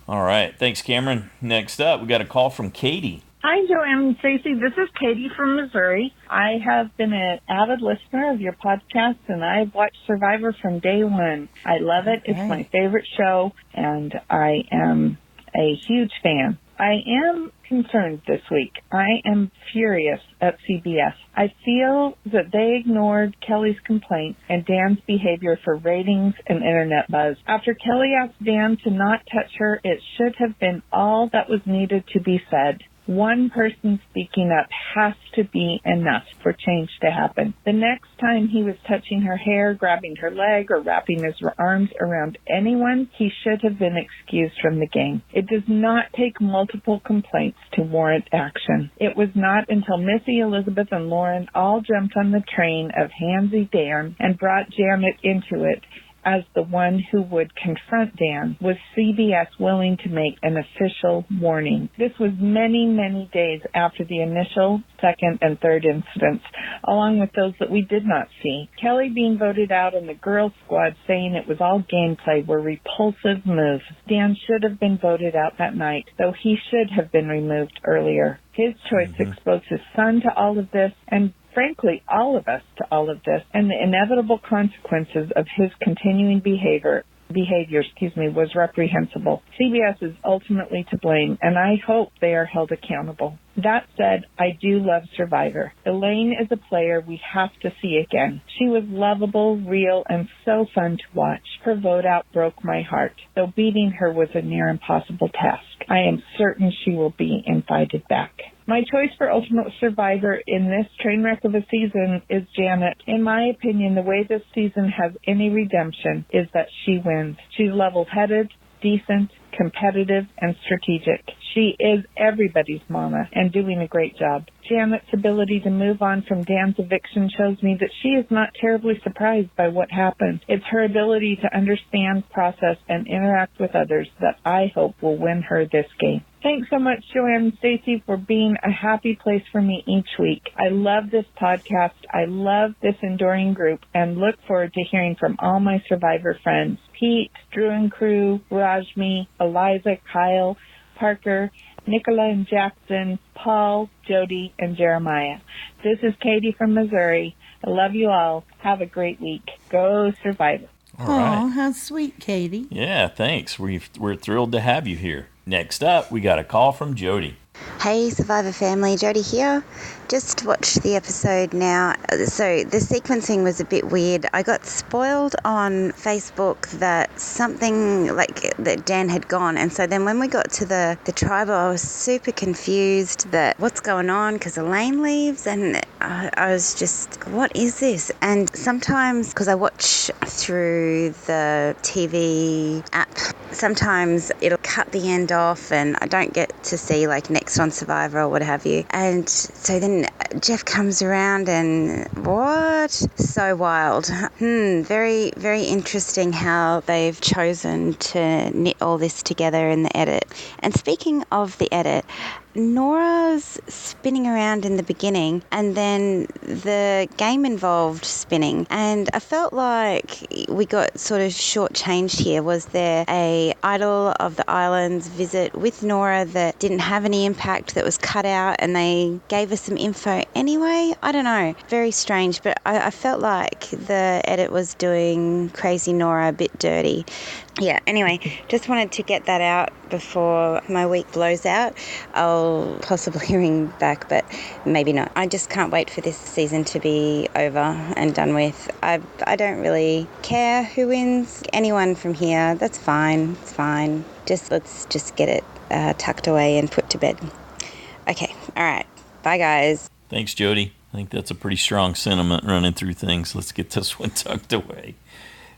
All right. Thanks, Cameron. Next up, we got a call from Katie. Hi, Joanne and Stacey. This is Katie from Missouri. I have been an avid listener of your podcast, and I've watched Survivor from day one. I love it. It's my favorite show, and I am a huge fan. I am concerned this week. I am furious at CBS. I feel that they ignored Kelly's complaint and Dan's behavior for ratings and internet buzz. After Kelly asked Dan to not touch her, it should have been all that was needed to be said. One person speaking up has to be enough for change to happen. The next time he was touching her hair, grabbing her leg, or wrapping his arms around anyone, he should have been excused from the game. It does not take multiple complaints to warrant action. It was not until Missy, Elizabeth, and Lauren all jumped on the train of Handsy Dan and brought Janet into it as the one who would confront Dan, was CBS willing to make an official warning. This was many, many days after the initial, second, and third incidents, along with those that we did not see. Kelly being voted out and the girls' squad saying it was all gameplay were repulsive moves. Dan should have been voted out that night, though he should have been removed earlier. His choice exposed his son to all of this, and frankly, all of us to all of this, and the inevitable consequences of his continuing behavior, was reprehensible. CBS is ultimately to blame, and I hope they are held accountable. That said, I do love Survivor. Elaine is a player we have to see again. She was lovable, real, and so fun to watch. Her vote out broke my heart, though beating her was a near impossible task. I am certain she will be invited back. My choice for Ultimate Survivor in this train wreck of a season is Janet. In my opinion, the way this season has any redemption is that she wins. She's level-headed, decent, competitive, and strategic. She is everybody's mama and doing a great job. Janet's ability to move on from Dan's eviction shows me that she is not terribly surprised by what happened. It's her ability to understand, process, and interact with others that I hope will win her this game. Thanks so much, Joanne and Stacey, for being a happy place for me each week. I love this podcast. I love this enduring group and look forward to hearing from all my Survivor friends. Pete, Drew and Crew, Rajmi, Eliza, Kyle, Parker, Nicola and Jackson, Paul, Jody, and Jeremiah. This is Katie from Missouri. I love you all. Have a great week. Go Survivor. All right. Oh, how sweet, Katie. Yeah, thanks. We're thrilled to have you here. Next up, we got a call from Jody. Hey, Survivor family, Jody here. Just watched the episode now. So the sequencing was a bit weird. I got spoiled on Facebook that something like that Dan had gone. And so then when we got to the tribal, I was super confused that what's going on because Elaine leaves. And I was just, what is this? And sometimes, because I watch through the TV app, sometimes it'll cut the end off and I don't get to see like next on Survivor or what have you. And so then Jeff comes around and what? So wild. Very, very interesting how they've chosen to knit all this together in the edit. And speaking of the edit, Nora's spinning around in the beginning and then the game involved spinning, and I felt like we got sort of shortchanged here. Was there a Idol of the Islands visit with Nora that didn't have any impact, that was cut out, and they gave us some info anyway? I don't know. Very strange, but I felt like the edit was doing Crazy Nora a bit dirty. Yeah, anyway, just wanted to get that out before my week blows out. I'll possibly ring back, but maybe not. I just can't wait for this season to be over and done with. I don't really care who wins. Anyone from here, that's fine. It's fine. Let's just get it tucked away and put to bed. Okay, all right. Bye, guys. Thanks, Jody. I think that's a pretty strong sentiment running through things. Let's get this one tucked away.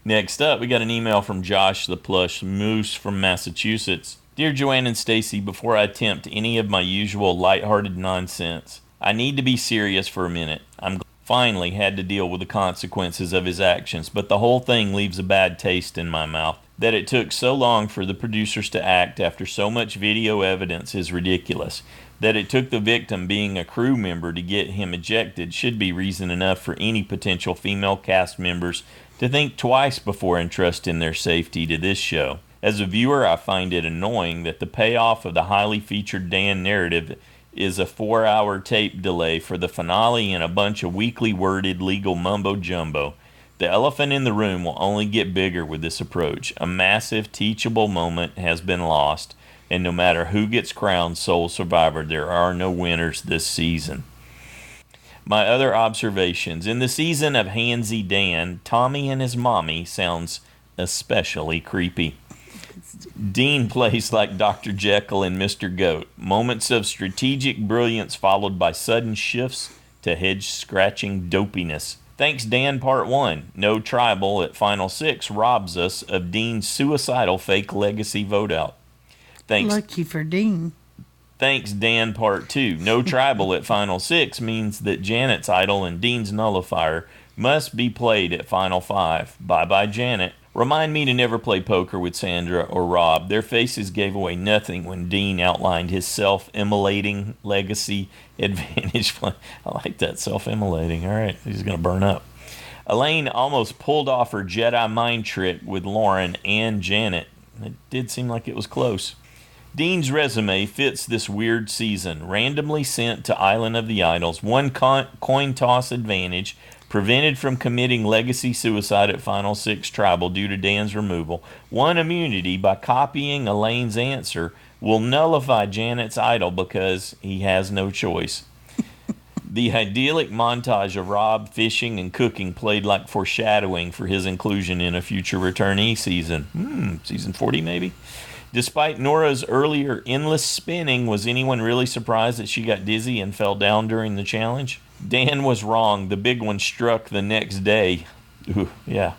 Next up, we got an email from Josh the Plush Moose from Massachusetts. Dear Joanne and Stacey, before I attempt any of my usual lighthearted nonsense, I need to be serious for a minute. I'm finally had to deal with the consequences of his actions, but the whole thing leaves a bad taste in my mouth. That it took so long for the producers to act after so much video evidence is ridiculous. That it took the victim being a crew member to get him ejected should be reason enough for any potential female cast members to think twice before entrusting their safety to this show. As a viewer, I find it annoying that the payoff of the highly featured Dan narrative is a 4-hour tape delay for the finale and a bunch of weakly worded legal mumbo-jumbo. The elephant in the room will only get bigger with this approach. A massive teachable moment has been lost, and no matter who gets crowned sole survivor, there are no winners this season. My other observations. In the season of Handsy Dan, Tommy and his mommy sounds especially creepy. Dean plays like Dr. Jekyll and Mr. Goat. Moments of strategic brilliance followed by sudden shifts to head-scratching dopiness. Thanks, Dan, Part 1. No tribal at Final 6 robs us of Dean's suicidal fake legacy vote-out. Thanks. Lucky for Dean. Thanks, Dan, Part 2. No tribal at Final 6 means that Janet's idol and Dean's nullifier must be played at Final 5. Bye-bye, Janet. Remind me to never play poker with Sandra or Rob. Their faces gave away nothing when Dean outlined his self-immolating legacy advantage plan. I like that, self-immolating. All right, he's going to burn up. Elaine almost pulled off her Jedi mind trick with Lauren and Janet. It did seem like it was close. Dean's resume fits this weird season. Randomly sent to Island of the Idols, one coin toss advantage, prevented from committing legacy suicide at Final 6 Tribal due to Dan's removal, one immunity by copying Elaine's answer, will nullify Janet's idol because he has no choice. The idyllic montage of Rob fishing and cooking played like foreshadowing for his inclusion in a future returnee season. Season 40 maybe? Despite Nora's earlier endless spinning, was anyone really surprised that she got dizzy and fell down during the challenge? Dan was wrong. The big one struck the next day. Ooh, yeah.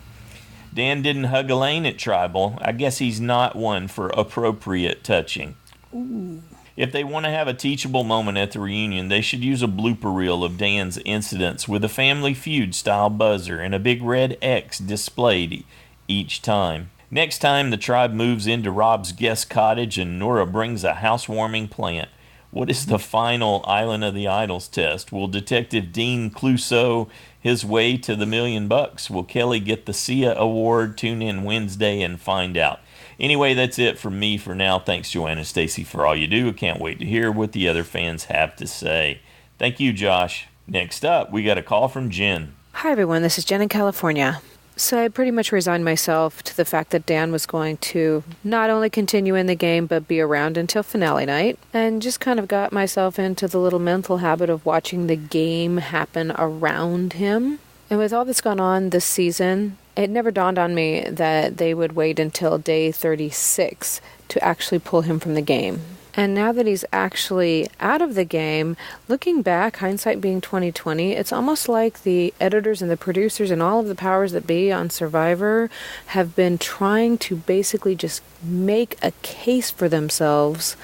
Dan didn't hug Elaine at Tribal. I guess he's not one for appropriate touching. Ooh. If they want to have a teachable moment at the reunion, they should use a blooper reel of Dan's incidents with a Family Feud-style buzzer and a big red X displayed each time. Next time, the tribe moves into Rob's guest cottage and Nora brings a housewarming plant. What is the final Island of the Idols test? Will Detective Dean Clouseau his way to the $1 million? Will Kelly get the SIA award? Tune in Wednesday and find out. Anyway, that's it from me for now. Thanks, Joanna and Stacy, for all you do. I can't wait to hear what the other fans have to say. Thank you, Josh. Next up, we got a call from Jen. Hi, everyone. This is Jen in California. So I pretty much resigned myself to the fact that Dan was going to not only continue in the game, but be around until finale night, and just kind of got myself into the little mental habit of watching the game happen around him. And with all that's gone on this season, it never dawned on me that they would wait until day 36 to actually pull him from the game. And now that he's actually out of the game, looking back, hindsight being 2020, it's almost like the editors and the producers and all of the powers that be on Survivor have been trying to basically just make a case for themselves,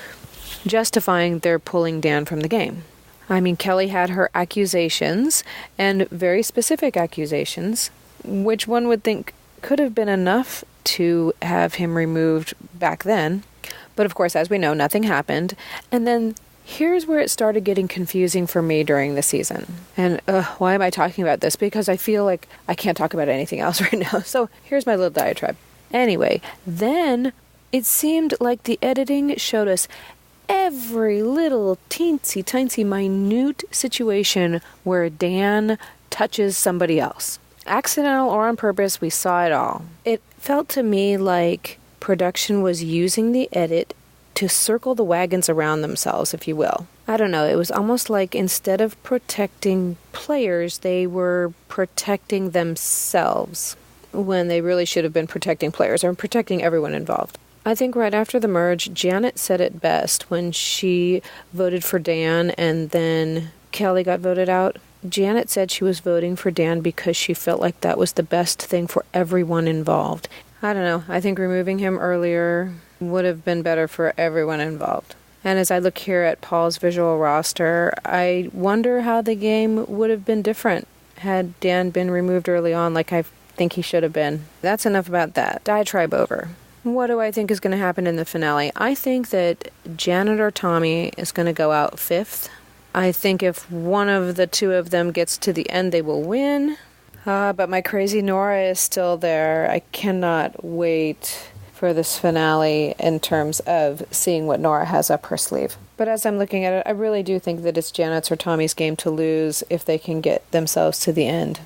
justifying their pulling Dan from the game. I mean, Kelly had her accusations, and very specific accusations, which one would think could have been enough to have him removed back then. But of course, as we know, nothing happened. And then here's where it started getting confusing for me during the season. And why am I talking about this? Because I feel like I can't talk about anything else right now. So here's my little diatribe. Anyway, then it seemed like the editing showed us every little teensy minute situation where Dan touches somebody else. Accidental or on purpose, we saw it all. It felt to me like production was using the edit to circle the wagons around themselves, if you will. I don't know, it was almost like instead of protecting players, they were protecting themselves when they really should have been protecting players or protecting everyone involved. I think right after the merge, Janet said it best when she voted for Dan and then Kelly got voted out. Janet said she was voting for Dan because she felt like that was the best thing for everyone involved. I don't know. I think removing him earlier would have been better for everyone involved. And as I look here at Paul's visual roster, I wonder how the game would have been different had Dan been removed early on like I think he should have been. That's enough about that. Diatribe over. What do I think is going to happen in the finale? I think that Janet or Tommy is going to go out fifth. I think if one of the two of them gets to the end, they will win. But my crazy Nora is still there. I cannot wait for this finale in terms of seeing what Nora has up her sleeve. But as I'm looking at it, I really do think that it's Janet's or Tommy's game to lose if they can get themselves to the end.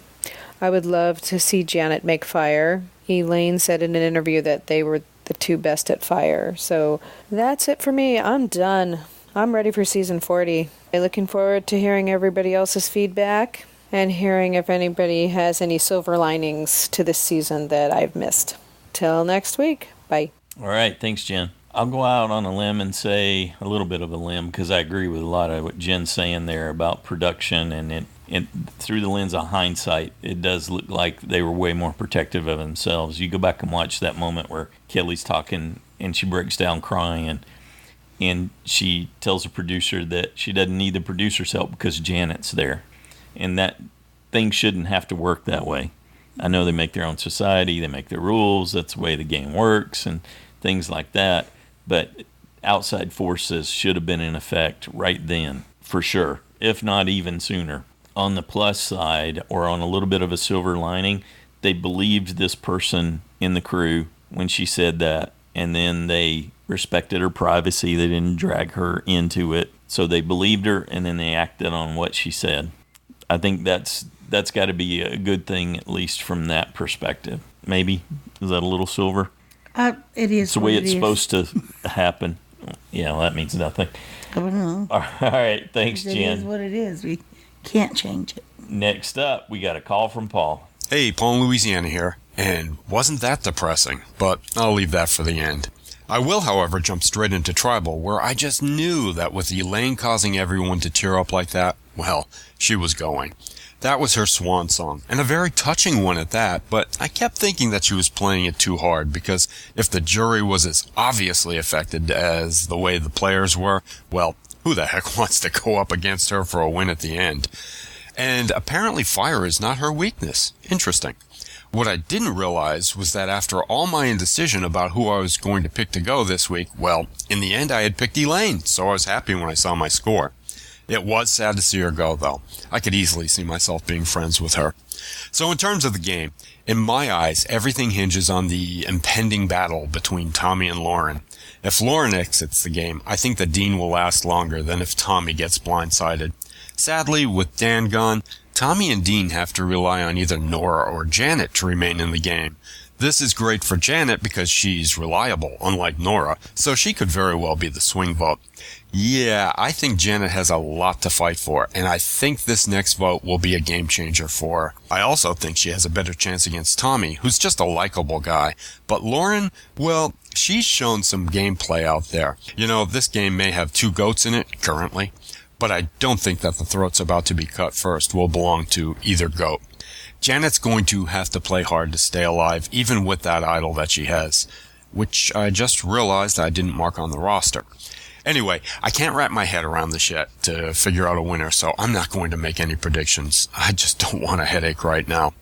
I would love to see Janet make fire. Elaine said in an interview that they were the two best at fire. So that's it for me. I'm done. I'm ready for season 40. I'm looking forward to hearing everybody else's feedback and hearing if anybody has any silver linings to this season that I've missed. Till next week. Bye. All right, thanks, Jen. I'll go out on a limb and say a little bit of a limb because I agree with a lot of what Jen's saying there about production, and it through the lens of hindsight, it does look like they were way more protective of themselves. You go back and watch that moment where Kelly's talking and she breaks down crying, and she tells the producer that she doesn't need the producer's help because Janet's there, and that things shouldn't have to work that way. I know they make their own society, they make their rules, that's the way the game works, and things like that. But outside forces should have been in effect right then, for sure, if not even sooner. On the plus side, or on a little bit of a silver lining, they believed this person in the crew when she said that, and then they respected her privacy. They didn't drag her into it. So they believed her, and then they acted on what she said. I think that's got to be a good thing, at least from that perspective. Maybe. Is that a little silver? It is. It's the way it's supposed to happen. Yeah, well, that means nothing. I don't know. All right, thanks, Jen. It is what it is. We can't change it. Next up, we got a call from Paul. Hey, Paul in Louisiana here. And wasn't that depressing? But I'll leave that for the end. I will, however, jump straight into Tribal, where I just knew that with Elaine causing everyone to tear up like that, well, she was going. That was her swan song, and a very touching one at that, but I kept thinking that she was playing it too hard, because if the jury was as obviously affected as the way the players were, well, who the heck wants to go up against her for a win at the end? And apparently fire is not her weakness. Interesting. What I didn't realize was that after all my indecision about who I was going to pick to go this week, well, in the end I had picked Elaine, so I was happy when I saw my score. It was sad to see her go, though. I could easily see myself being friends with her. So in terms of the game, in my eyes, everything hinges on the impending battle between Tommy and Lauren. If Lauren exits the game, I think that Dean will last longer than if Tommy gets blindsided. Sadly, with Dan gone, Tommy and Dean have to rely on either Nora or Janet to remain in the game. This is great for Janet because she's reliable, unlike Nora, so she could very well be the swing vote. Yeah, I think Janet has a lot to fight for, and I think this next vote will be a game changer for her. I also think she has a better chance against Tommy, who's just a likable guy. But Lauren, well, she's shown some gameplay out there. You know, this game may have two goats in it, currently, but I don't think that the throats about to be cut first will belong to either goat. Janet's going to have to play hard to stay alive, even with that idol that she has, which I just realized I didn't mark on the roster. Anyway, I can't wrap my head around this yet to figure out a winner, so I'm not going to make any predictions. I just don't want a headache right now.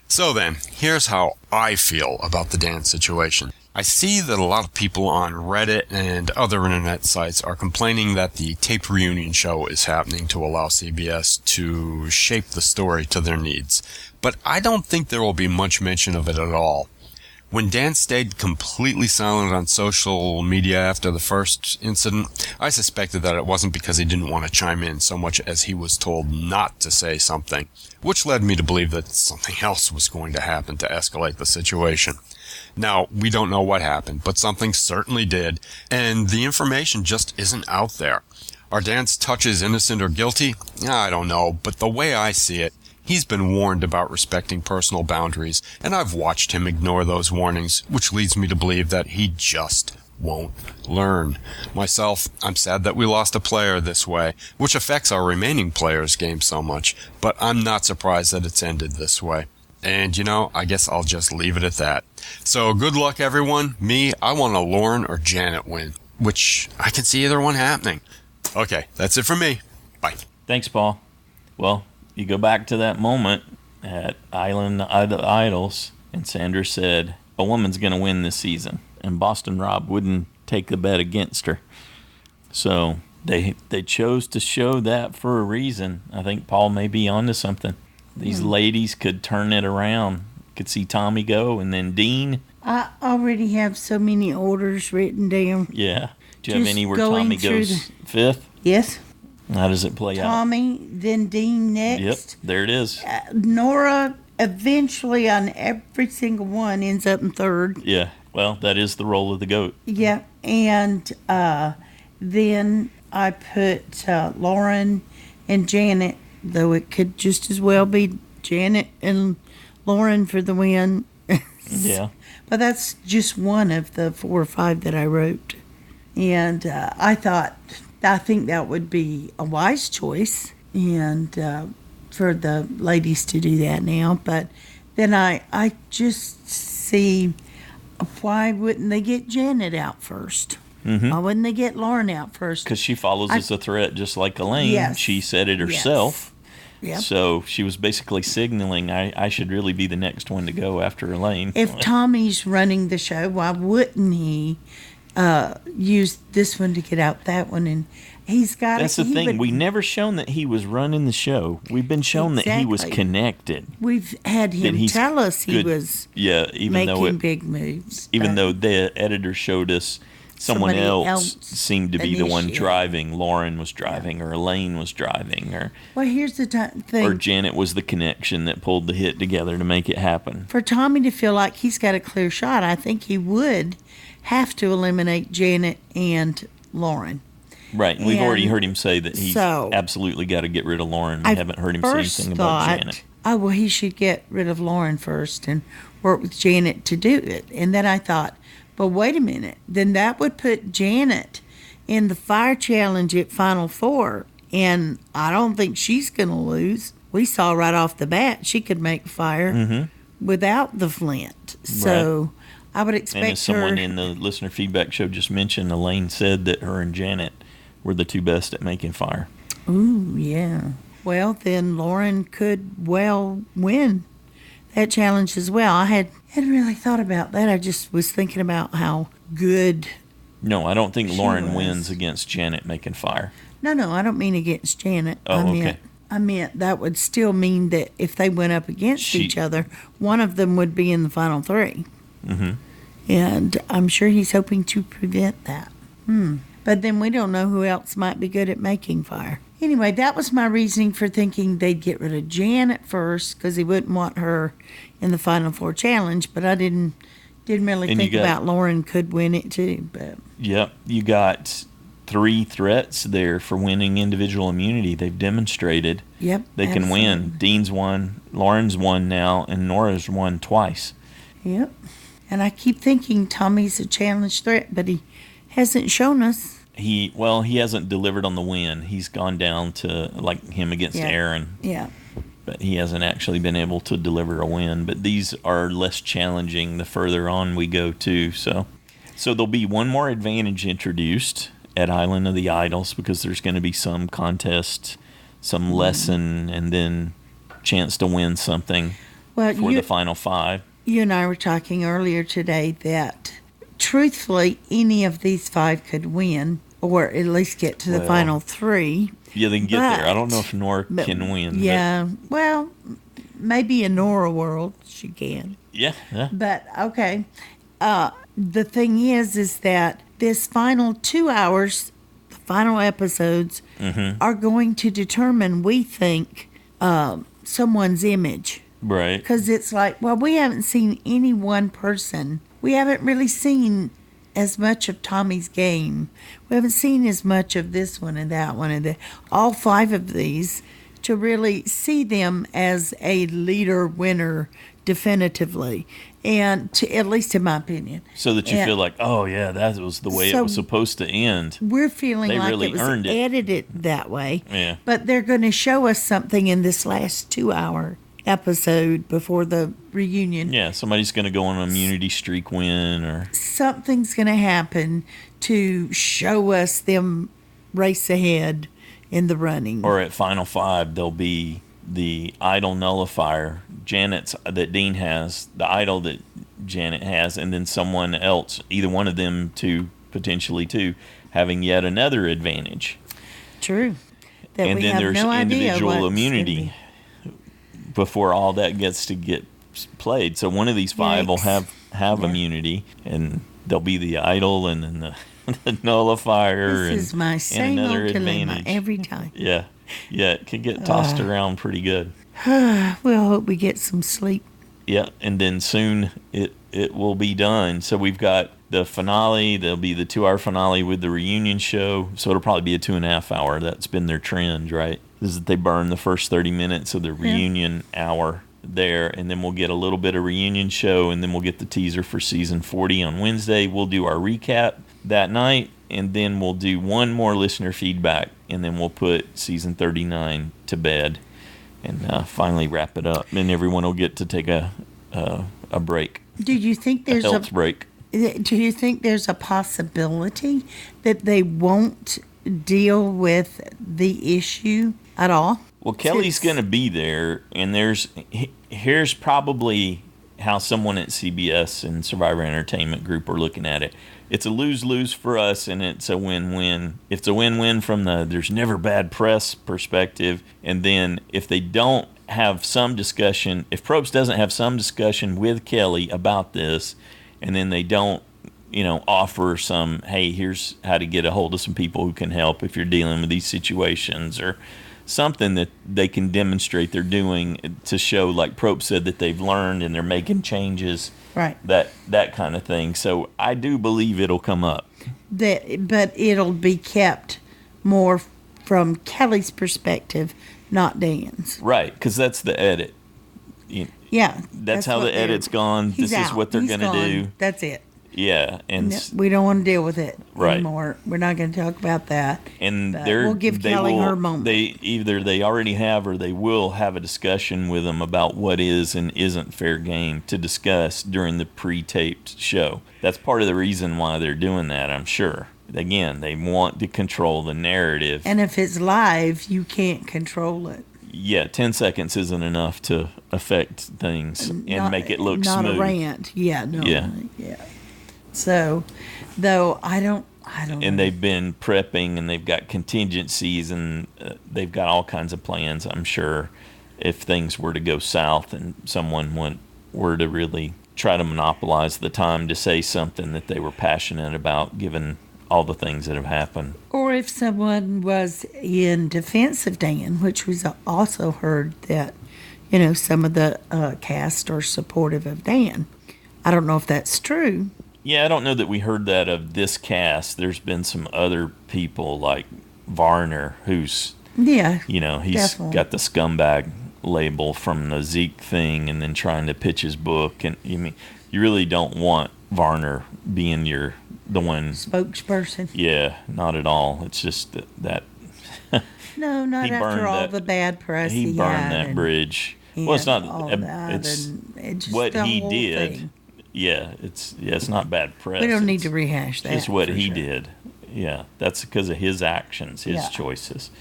So then, here's how I feel about the dance situation. I see that a lot of people on Reddit and other internet sites are complaining that the taped reunion show is happening to allow CBS to shape the story to their needs. But I don't think there will be much mention of it at all. When Dan stayed completely silent on social media after the first incident, I suspected that it wasn't because he didn't want to chime in so much as he was told not to say something, which led me to believe that something else was going to happen to escalate the situation. Now, we don't know what happened, but something certainly did, and the information just isn't out there. Are Dan's touches innocent or guilty? I don't know, but the way I see it, he's been warned about respecting personal boundaries, and I've watched him ignore those warnings, which leads me to believe that he just won't learn. Myself, I'm sad that we lost a player this way, which affects our remaining players' game so much, but I'm not surprised that it's ended this way. And, you know, I guess I'll just leave it at that. So, good luck, everyone. Me, I want a Lauren or Janet win, which I can see either one happening. Okay, that's it for me. Bye. Thanks, Paul. Well, you go back to that moment at Island Idols, and Sandra said, a woman's going to win this season. And Boston Rob wouldn't take the bet against her. So they chose to show that for a reason. I think Paul may be onto something. These ladies could turn it around. Could see Tommy go, and then Dean. I already have so many orders written down. Yeah. Do you have any where Tommy goes fifth? Yes. How does it play out? Tommy, then Dean next. Yep, there it is. Nora, eventually on every single one, ends up in third. Yeah, well, that is the role of the GOAT. Yeah, and then I put Lauren and Janet, though it could just as well be Janet and Lauren for the win. Yeah. But that's just one of the 4 or 5 that I wrote. And I think that would be a wise choice, and for the ladies to do that now. But then I just see, why wouldn't they get Janet out first? Mm-hmm. Why wouldn't they get Lauren out first? Because she follows as a threat, just like Elaine. Yes. She said it herself. Yep. So she was basically signaling, I should really be the next one to go after Elaine. If Tommy's running the show, why wouldn't he use this one to get out that one? And he's got. That's the thing. We never shown that he was running the show. We've been shown that he was connected. We've had him tell us he was making big moves. Even though the editor showed us someone else seemed to be the one driving. Lauren was driving, or Elaine was driving, or well, here's the thing. Or Janet was the connection that pulled the hit together to make it happen. For Tommy to feel like he's got a clear shot, I think he would have to eliminate Janet and Lauren. Right. We've already heard him say that he's absolutely got to get rid of Lauren. We haven't heard him say anything about Janet. Oh, well, he should get rid of Lauren first and work with Janet to do it. And then I thought, but wait a minute. Then that would put Janet in the fire challenge at Final Four. And I don't think she's going to lose. We saw right off the bat she could make fire without the flint. So I would expect and as someone in the listener feedback show just mentioned, Elaine said that her and Janet were the 2 best at making fire. Ooh, yeah. Well, then Lauren could well win that challenge as well. I hadn't really thought about that. I just was thinking about how good. No, I don't think Lauren wins against Janet making fire. No, I don't mean against Janet. Oh, I meant that would still mean that if they went up against each other, one of them would be in the final 3. Mm-hmm. And I'm sure he's hoping to prevent that. But then we don't know who else might be good at making fire. Anyway, that was my reasoning for thinking they'd get rid of Janet first, because he wouldn't want her in the Final Four challenge. But I didn't really think about Lauren could win it too. But yep, you got 3 threats there for winning individual immunity. They've demonstrated they can win. Dean's won, Lauren's won now, and Nora's won twice. Yep. And I keep thinking Tommy's a challenge threat, but he hasn't shown us. He hasn't delivered on the win. He's gone down to like him against Aaron. Yeah. But he hasn't actually been able to deliver a win. But these are less challenging the further on we go too. So there'll be one more advantage introduced at Island of the Idols, because there's going to be some contest, some lesson, and then chance to win something for the final 5. You and I were talking earlier today that truthfully any of these 5 could win, or at least get to the final 3. Yeah, they can get there. I don't know if Nora can win. Yeah, well, maybe in Nora world she can. Yeah. But okay, the thing is that this final 2 hours, the final episodes, are going to determine, we think, someone's image. Right. Because it's like, well, we haven't seen any one person. We haven't really seen as much of Tommy's game. We haven't seen as much of this one and that one and all 5 of these, to really see them as a leader winner definitively, and to, at least in my opinion. So that you feel like, oh yeah, that was the way it was supposed to end. We're feeling they like really it was earned edited that way. Yeah. But they're going to show us something in this last 2-hour episode before the reunion. Yeah, somebody's going to go on an immunity streak win, or something's going to happen to show us them race ahead in the running. Or at Final 5, there'll be the idol nullifier that Dean has, the idol that Janet has, and then someone else, either one of them potentially two, having yet another advantage. True. That and we then have there's no individual immunity before all that gets to get played. So one of these 5 will have immunity, and there'll be the idol and then the nullifier. This is my same old dilemma every time. Yeah, it can get tossed around pretty good. We'll hope we get some sleep. Yeah, and then soon it will be done. So we've got the finale. There'll be the 2-hour finale with the reunion show. So it'll probably be a 2.5 hour. That's been their trend, right? Is that they burn the first 30 minutes of the reunion hour, there, and then we'll get a little bit of reunion show, and then we'll get the teaser for season 40 on Wednesday. We'll do our recap that night, and then we'll do one more listener feedback, and then we'll put season 39 to bed and finally wrap it up. And everyone will get to take a break. Do you think there's a health break? Do you think there's a possibility that they won't deal with the issue at all? Well, Kelly's going to be there, and here's probably how someone at CBS and Survivor Entertainment Group are looking at it. It's a lose-lose for us, and it's a win-win. It's a win-win from the there's never bad press perspective, and then if they don't have some discussion, if Probst doesn't have some discussion with Kelly about this, and then they don't, offer some, hey, here's how to get a hold of some people who can help if you're dealing with these situations, or something that they can demonstrate they're doing to show, like Probst said, that they've learned and they're making changes. Right. That kind of thing. So I do believe it'll come up. But it'll be kept more from Kelly's perspective, not Dan's. Right, because that's the edit. Yeah. That's how the edit's gone. This is what they're going to do. That's it. Yeah, and we don't want to deal with it right. anymore. We're not going to talk about that. And we'll give Kelly her moment. They already have, or they will have a discussion with them about what is and isn't fair game to discuss during the pre-taped show. That's part of the reason why they're doing that, I'm sure. Again, they want to control the narrative. And if it's live, you can't control it. Yeah, 10 seconds isn't enough to affect things and make it look not smooth. Not a rant. Yeah, no. Yeah. So, though, I don't And know. they've been prepping, and they've got contingencies, and they've got all kinds of plans, I'm sure, if things were to go south and someone were to really try to monopolize the time to say something that they were passionate about, given all the things that have happened. Or if someone was in defense of Dan, which was also heard that, some of the cast are supportive of Dan. I don't know if that's true. Yeah, I don't know that we heard that of this cast. There's been some other people like Varner, who's, he's definitely got the scumbag label from the Zeke thing, and then trying to pitch his book. And you really don't want Varner being the one spokesperson. Yeah, not at all. It's just that. No, not after all the bad press he burned that bridge. Well, it's not. It's what he did. Thing. Yeah, it's not bad press. We don't need to rehash that. It's what he did. Yeah, that's because of his actions, his choices.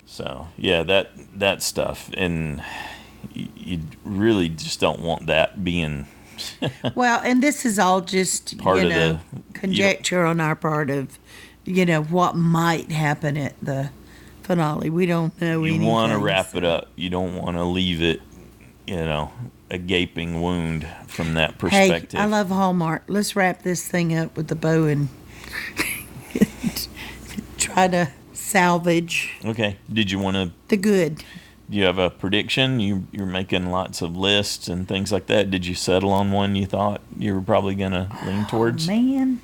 So yeah, that stuff, and you really just don't want that being. Well, and this is all just conjecture on our part of, what might happen at the finale. We don't know anything. You want to wrap it up. You don't want to leave it, a gaping wound from that perspective. Hey, I love Hallmark. Let's wrap this thing up with the bow and try to salvage. Okay. Did you want to? The good. Do you have a prediction? You're making lots of lists and things like that. Did you settle on one you thought you were probably going to lean towards? Man,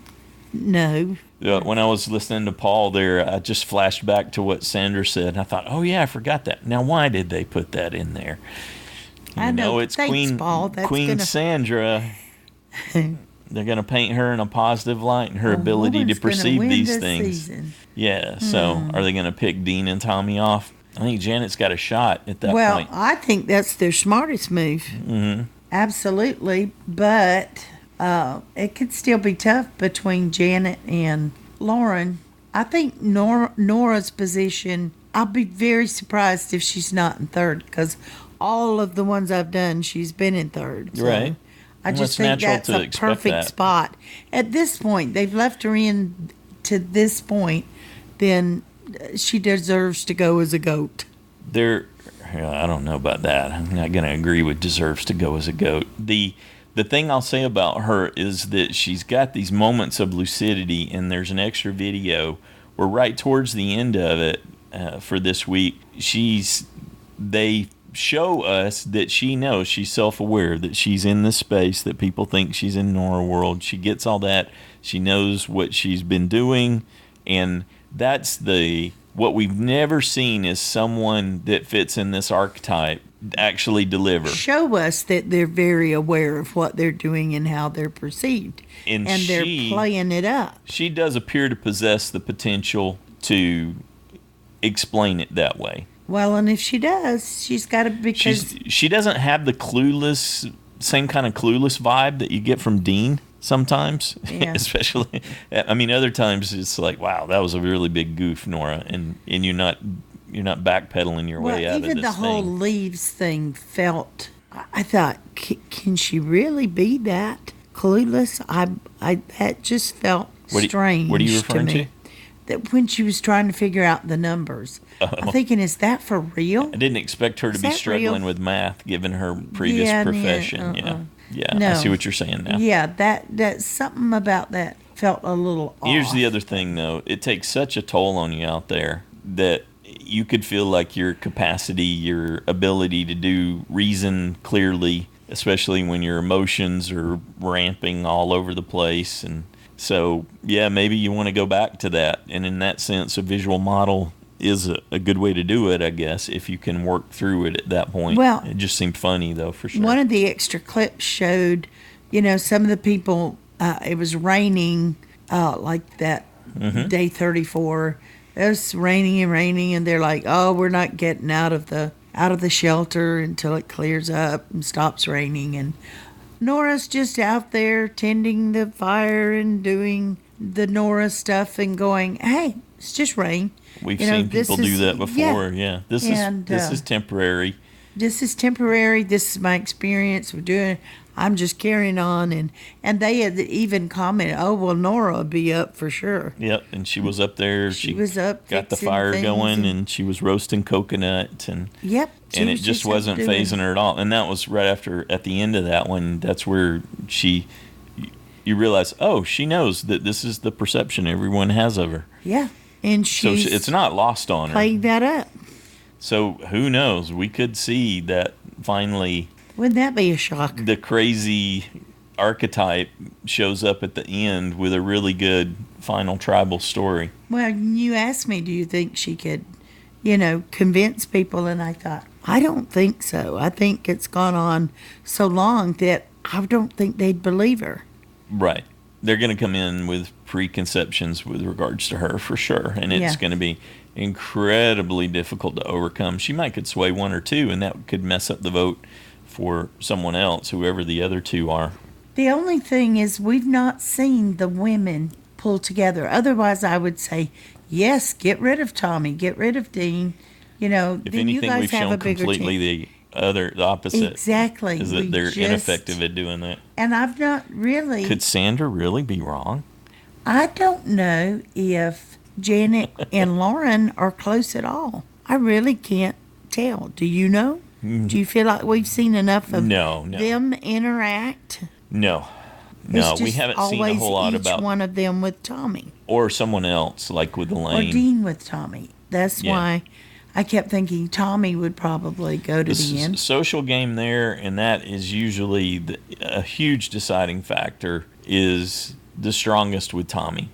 no. When I was listening to Paul there, I just flashed back to what Sandra said, and I thought, oh yeah, I forgot that. Now, why did they put that in there? I know. It's Thanks, Paul. That's Queen Sandra. They're going to paint her in a positive light and her ability to perceive these things. Season. Yeah. So, are they going to pick Dean and Tommy off? I think Janet's got a shot at that point. Well, I think that's their smartest move. Mm-hmm. Absolutely. But it could still be tough between Janet and Lauren. I think Nora's position, I'll be very surprised if she's not in third, because all of the ones I've done, she's been in third. So right. I just think that's a perfect spot. At this point, they've left her in to this point, then she deserves to go as a goat. I don't know about that. I'm not going to agree with deserves to go as a goat. The thing I'll say about her is that she's got these moments of lucidity, and there's an extra video where right towards the end of it for this week, they show us that she knows, she's self-aware that she's in this space, that people think she's in Nora world. She gets all that. She knows what she's been doing, and that's the what we've never seen is someone that fits in this archetype actually deliver. Show us that they're very aware of what they're doing and how they're perceived. And they're playing it up. She does appear to possess the potential to explain it that way. Well, and if she does, she's got to, because she doesn't have the same kind of clueless vibe that you get from Dean sometimes. Yeah. Especially, I mean, other times it's like, wow, that was a really big goof, Nora, and you're not backpedaling your way out of this thing. Even the whole leaves thing felt. I thought, can she really be that clueless? That just felt strange. What are you referring to? That when she was trying to figure out the numbers, I'm thinking, is that for real? I didn't expect her to be struggling with math, given her previous profession. Yeah, No. I see what you're saying now. Yeah, that something about that felt a little off. Here's the other thing, though. It takes such a toll on you out there that you could feel like your capacity, your ability to reason clearly, especially when your emotions are ramping all over the place. And so, yeah, maybe you want to go back to that. And in that sense, a visual model is a good way to do it, I guess, if you can work through it at that point. Well, it just seemed funny, though, for sure. One of the extra clips showed, some of the people, it was raining like that day 34. It was raining and raining, and they're like, oh, we're not getting out of the shelter until it clears up and stops raining. And Nora's just out there tending the fire and doing the Nora stuff and going, hey, it's just rain. We've seen people do that before. Yeah. This is temporary. This is temporary. This is my experience of doing it. I'm just carrying on. And they had even commented, oh, well, Nora will be up for sure. Yep, and she was up there. She was up got the fire going, and she was roasting coconut. And yep. And it just wasn't phasing her at all. And that was right after, at the end of that one, that's where you realize, oh, she knows that this is the perception everyone has of her. Yeah. And she's it's not lost on her. Playing that up. So who knows? We could see that finally. Wouldn't that be a shock? The crazy archetype shows up at the end with a really good final tribal story. Well, you asked me, do you think she could, convince people? And I thought, I don't think so. I think it's gone on so long that I don't think they'd believe her. Right. They're going to come in with preconceptions with regards to her for sure. And it's going to be incredibly difficult to overcome. She might could sway one or two, and that could mess up the vote for someone else, whoever the other two are. The only thing is we've not seen the women pull together. Otherwise, I would say, yes, get rid of Tommy, get rid of Dean. If then anything, you guys we've have shown a bigger completely team. the opposite. Exactly. Is that they're ineffective at doing that. And I've not really... Could Sandra really be wrong? I don't know if Janet and Lauren are close at all. I really can't tell. Do you know? Do you feel like we've seen enough of them interact? No, we haven't seen a whole lot about one of them with Tommy. Or someone else, like with Elaine. Or Dean with Tommy. That's why I kept thinking Tommy would probably go to the end. Social game there, and that is usually a huge deciding factor, is the strongest with Tommy.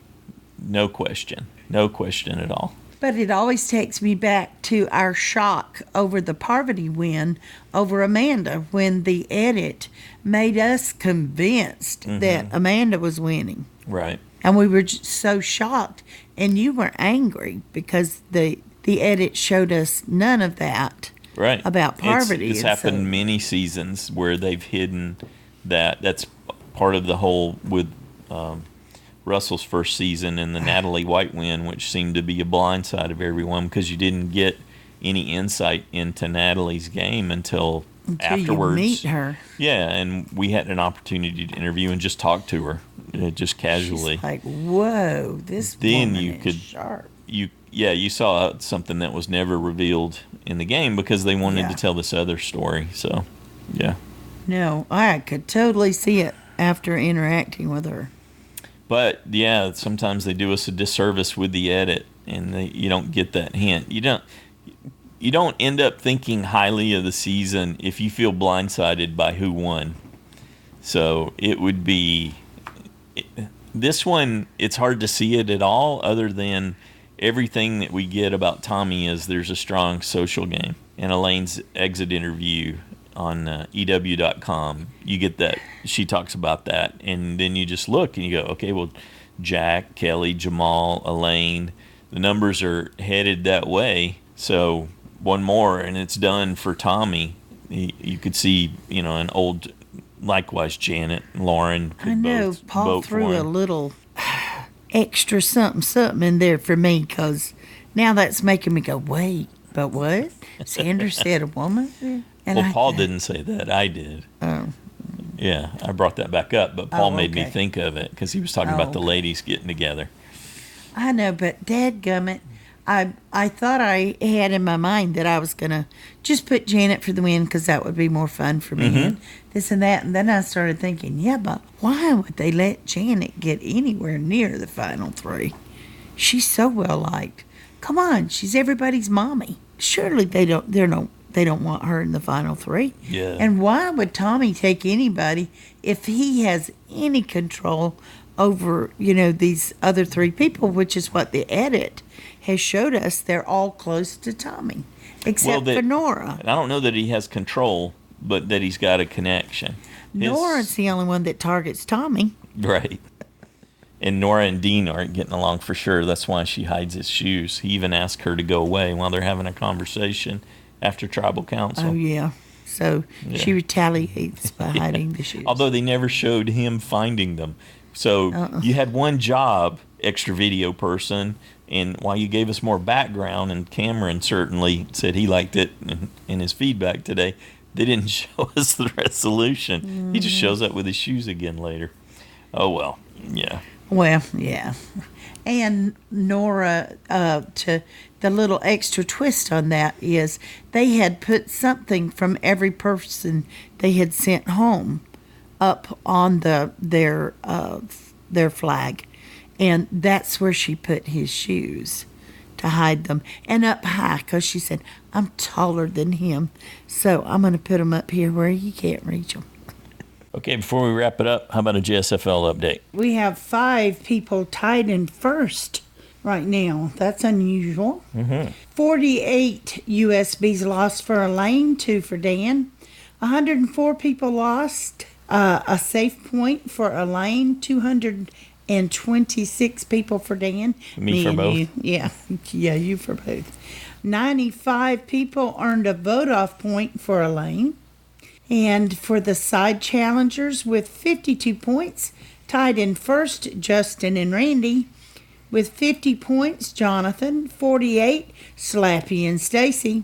No question. No question at all. But it always takes me back to our shock over the Parvati win over Amanda when the edit made us convinced that Amanda was winning. Right. And we were just so shocked. And you were angry because the edit showed us none of that about Parvati. It's happened many seasons where they've hidden that. That's part of the whole with Russell's first season and the Natalie White win, which seemed to be a blindside of everyone because you didn't get any insight into Natalie's game until afterwards. You meet her. Yeah, and we had an opportunity to interview and just talk to her, just casually. She's like, whoa, this woman is sharp. You saw something that was never revealed in the game because they wanted to tell this other story. So, yeah. No, I could totally see it after interacting with her. But yeah, sometimes they do us a disservice with the edit, and you don't get that hint. You don't end up thinking highly of the season if you feel blindsided by who won. So it would be this one. It's hard to see it at all, other than everything that we get about Tommy is there's a strong social game. And Elaine's exit interview on EW.com, you get that. She talks about that. And then you just look and you go, okay, well, Jack, Kelly, Jamal, Elaine, the numbers are headed that way. So one more and it's done for Tommy. You could see, an old, likewise, Janet, Lauren. I know Paul threw a little extra something in there for me, because now that's making me go, wait, but what? Sandra said a woman? And Paul didn't say that. I did. Oh. Yeah, I brought that back up, but Paul made me think of it because he was talking about the ladies getting together. I know, but dadgummit, I thought I had in my mind that I was going to just put Janet for the win because that would be more fun for me and this and that. And then I started thinking, yeah, but why would they let Janet get anywhere near the final three? She's so well liked. Come on, she's everybody's mommy. Surely they don't want her in the final three. Yeah. And why would Tommy take anybody if he has any control over, these other three people, which is what the edit has showed us. They're all close to Tommy, except for Nora. I don't know that he has control, but that he's got a connection. Nora's the only one that targets Tommy. Right. And Nora and Dean aren't getting along for sure. That's why she hides his shoes. He even asked her to go away while they're having a conversation after tribal council. Oh, yeah. So she retaliates by hiding the shoes. Although they never showed him finding them. So you had one job, extra video person, and while you gave us more background, and Cameron certainly said he liked it in his feedback today, they didn't show us the resolution. He just shows up with his shoes again later. Oh, well, yeah. Well, yeah. And Nora, to the little extra twist on that is they had put something from every person they had sent home up on their flag, and that's where she put his shoes to hide them, and up high, because she said, I'm taller than him, so I'm going to put them up here where he can't reach them. Okay, before we wrap it up, how about a JSFL update? We have 5 people tied in first right now. That's unusual. 48 USBs lost for Elaine, 2 for Dan. 104 people lost. A safe point for Elaine, 226 people for Dan. Me for both? You. Yeah, you for both. 95 people earned a vote-off point for Elaine. And for the side challengers with 52 points, tied in first, Justin and Randy. With 50 points, Jonathan. 48, Slappy and Stacy.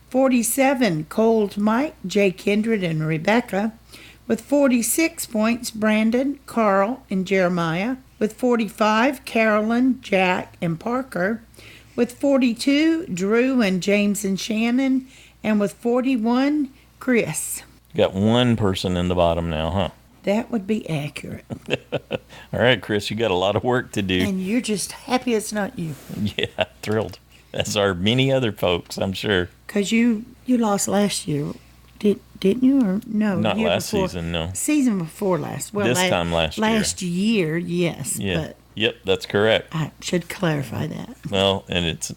47, Cold Mike, Jay Kindred and Rebecca. With 46 points, Brandon, Carl, and Jeremiah. With 45, Carolyn, Jack, and Parker. With 42, Drew and James and Shannon. And with 41, Chris. Got one person in the bottom now, huh? That would be accurate. All right, Chris, you got a lot of work to do. And you're just happy it's not you. Yeah, thrilled. As are many other folks, I'm sure. Because you lost last year, didn't you? Or no? Not last season, no. Season before last. Well, this time last year. Last year, yes. Yeah. But yep, that's correct. I should clarify that. Well, and it's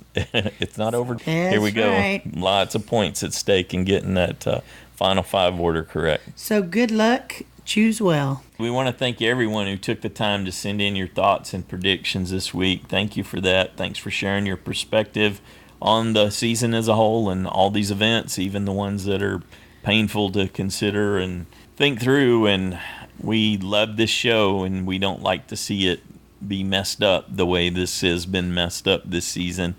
not over. That's Here we go. right. Lots of points at stake in getting that final 5 order correct. So good luck. Choose well. We want to thank everyone who took the time to send in your thoughts and predictions this week. Thank you for that. Thanks for sharing your perspective on the season as a whole and all these events, even the ones that are painful to consider and think through. And we love this show, and we don't like to see it be messed up the way this has been messed up this season.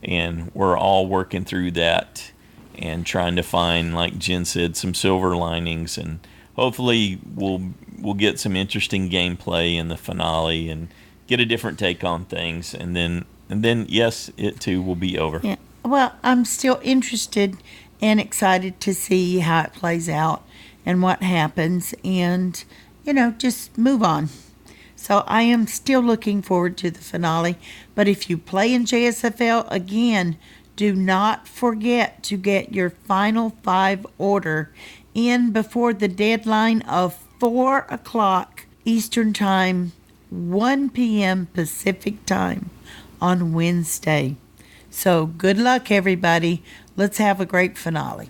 And we're all working through that and trying to find, like Jen said, some silver linings, and hopefully we'll get some interesting gameplay in the finale and get a different take on things, and then yes, it too will be over. Yeah. Well, I'm still interested and excited to see how it plays out and what happens, and just move on. So I am still looking forward to the finale. But if you play in JSFL again, do not forget to get your final 5 order in before the deadline of 4 o'clock Eastern Time, 1 p.m. Pacific Time on Wednesday. So good luck, everybody. Let's have a great finale.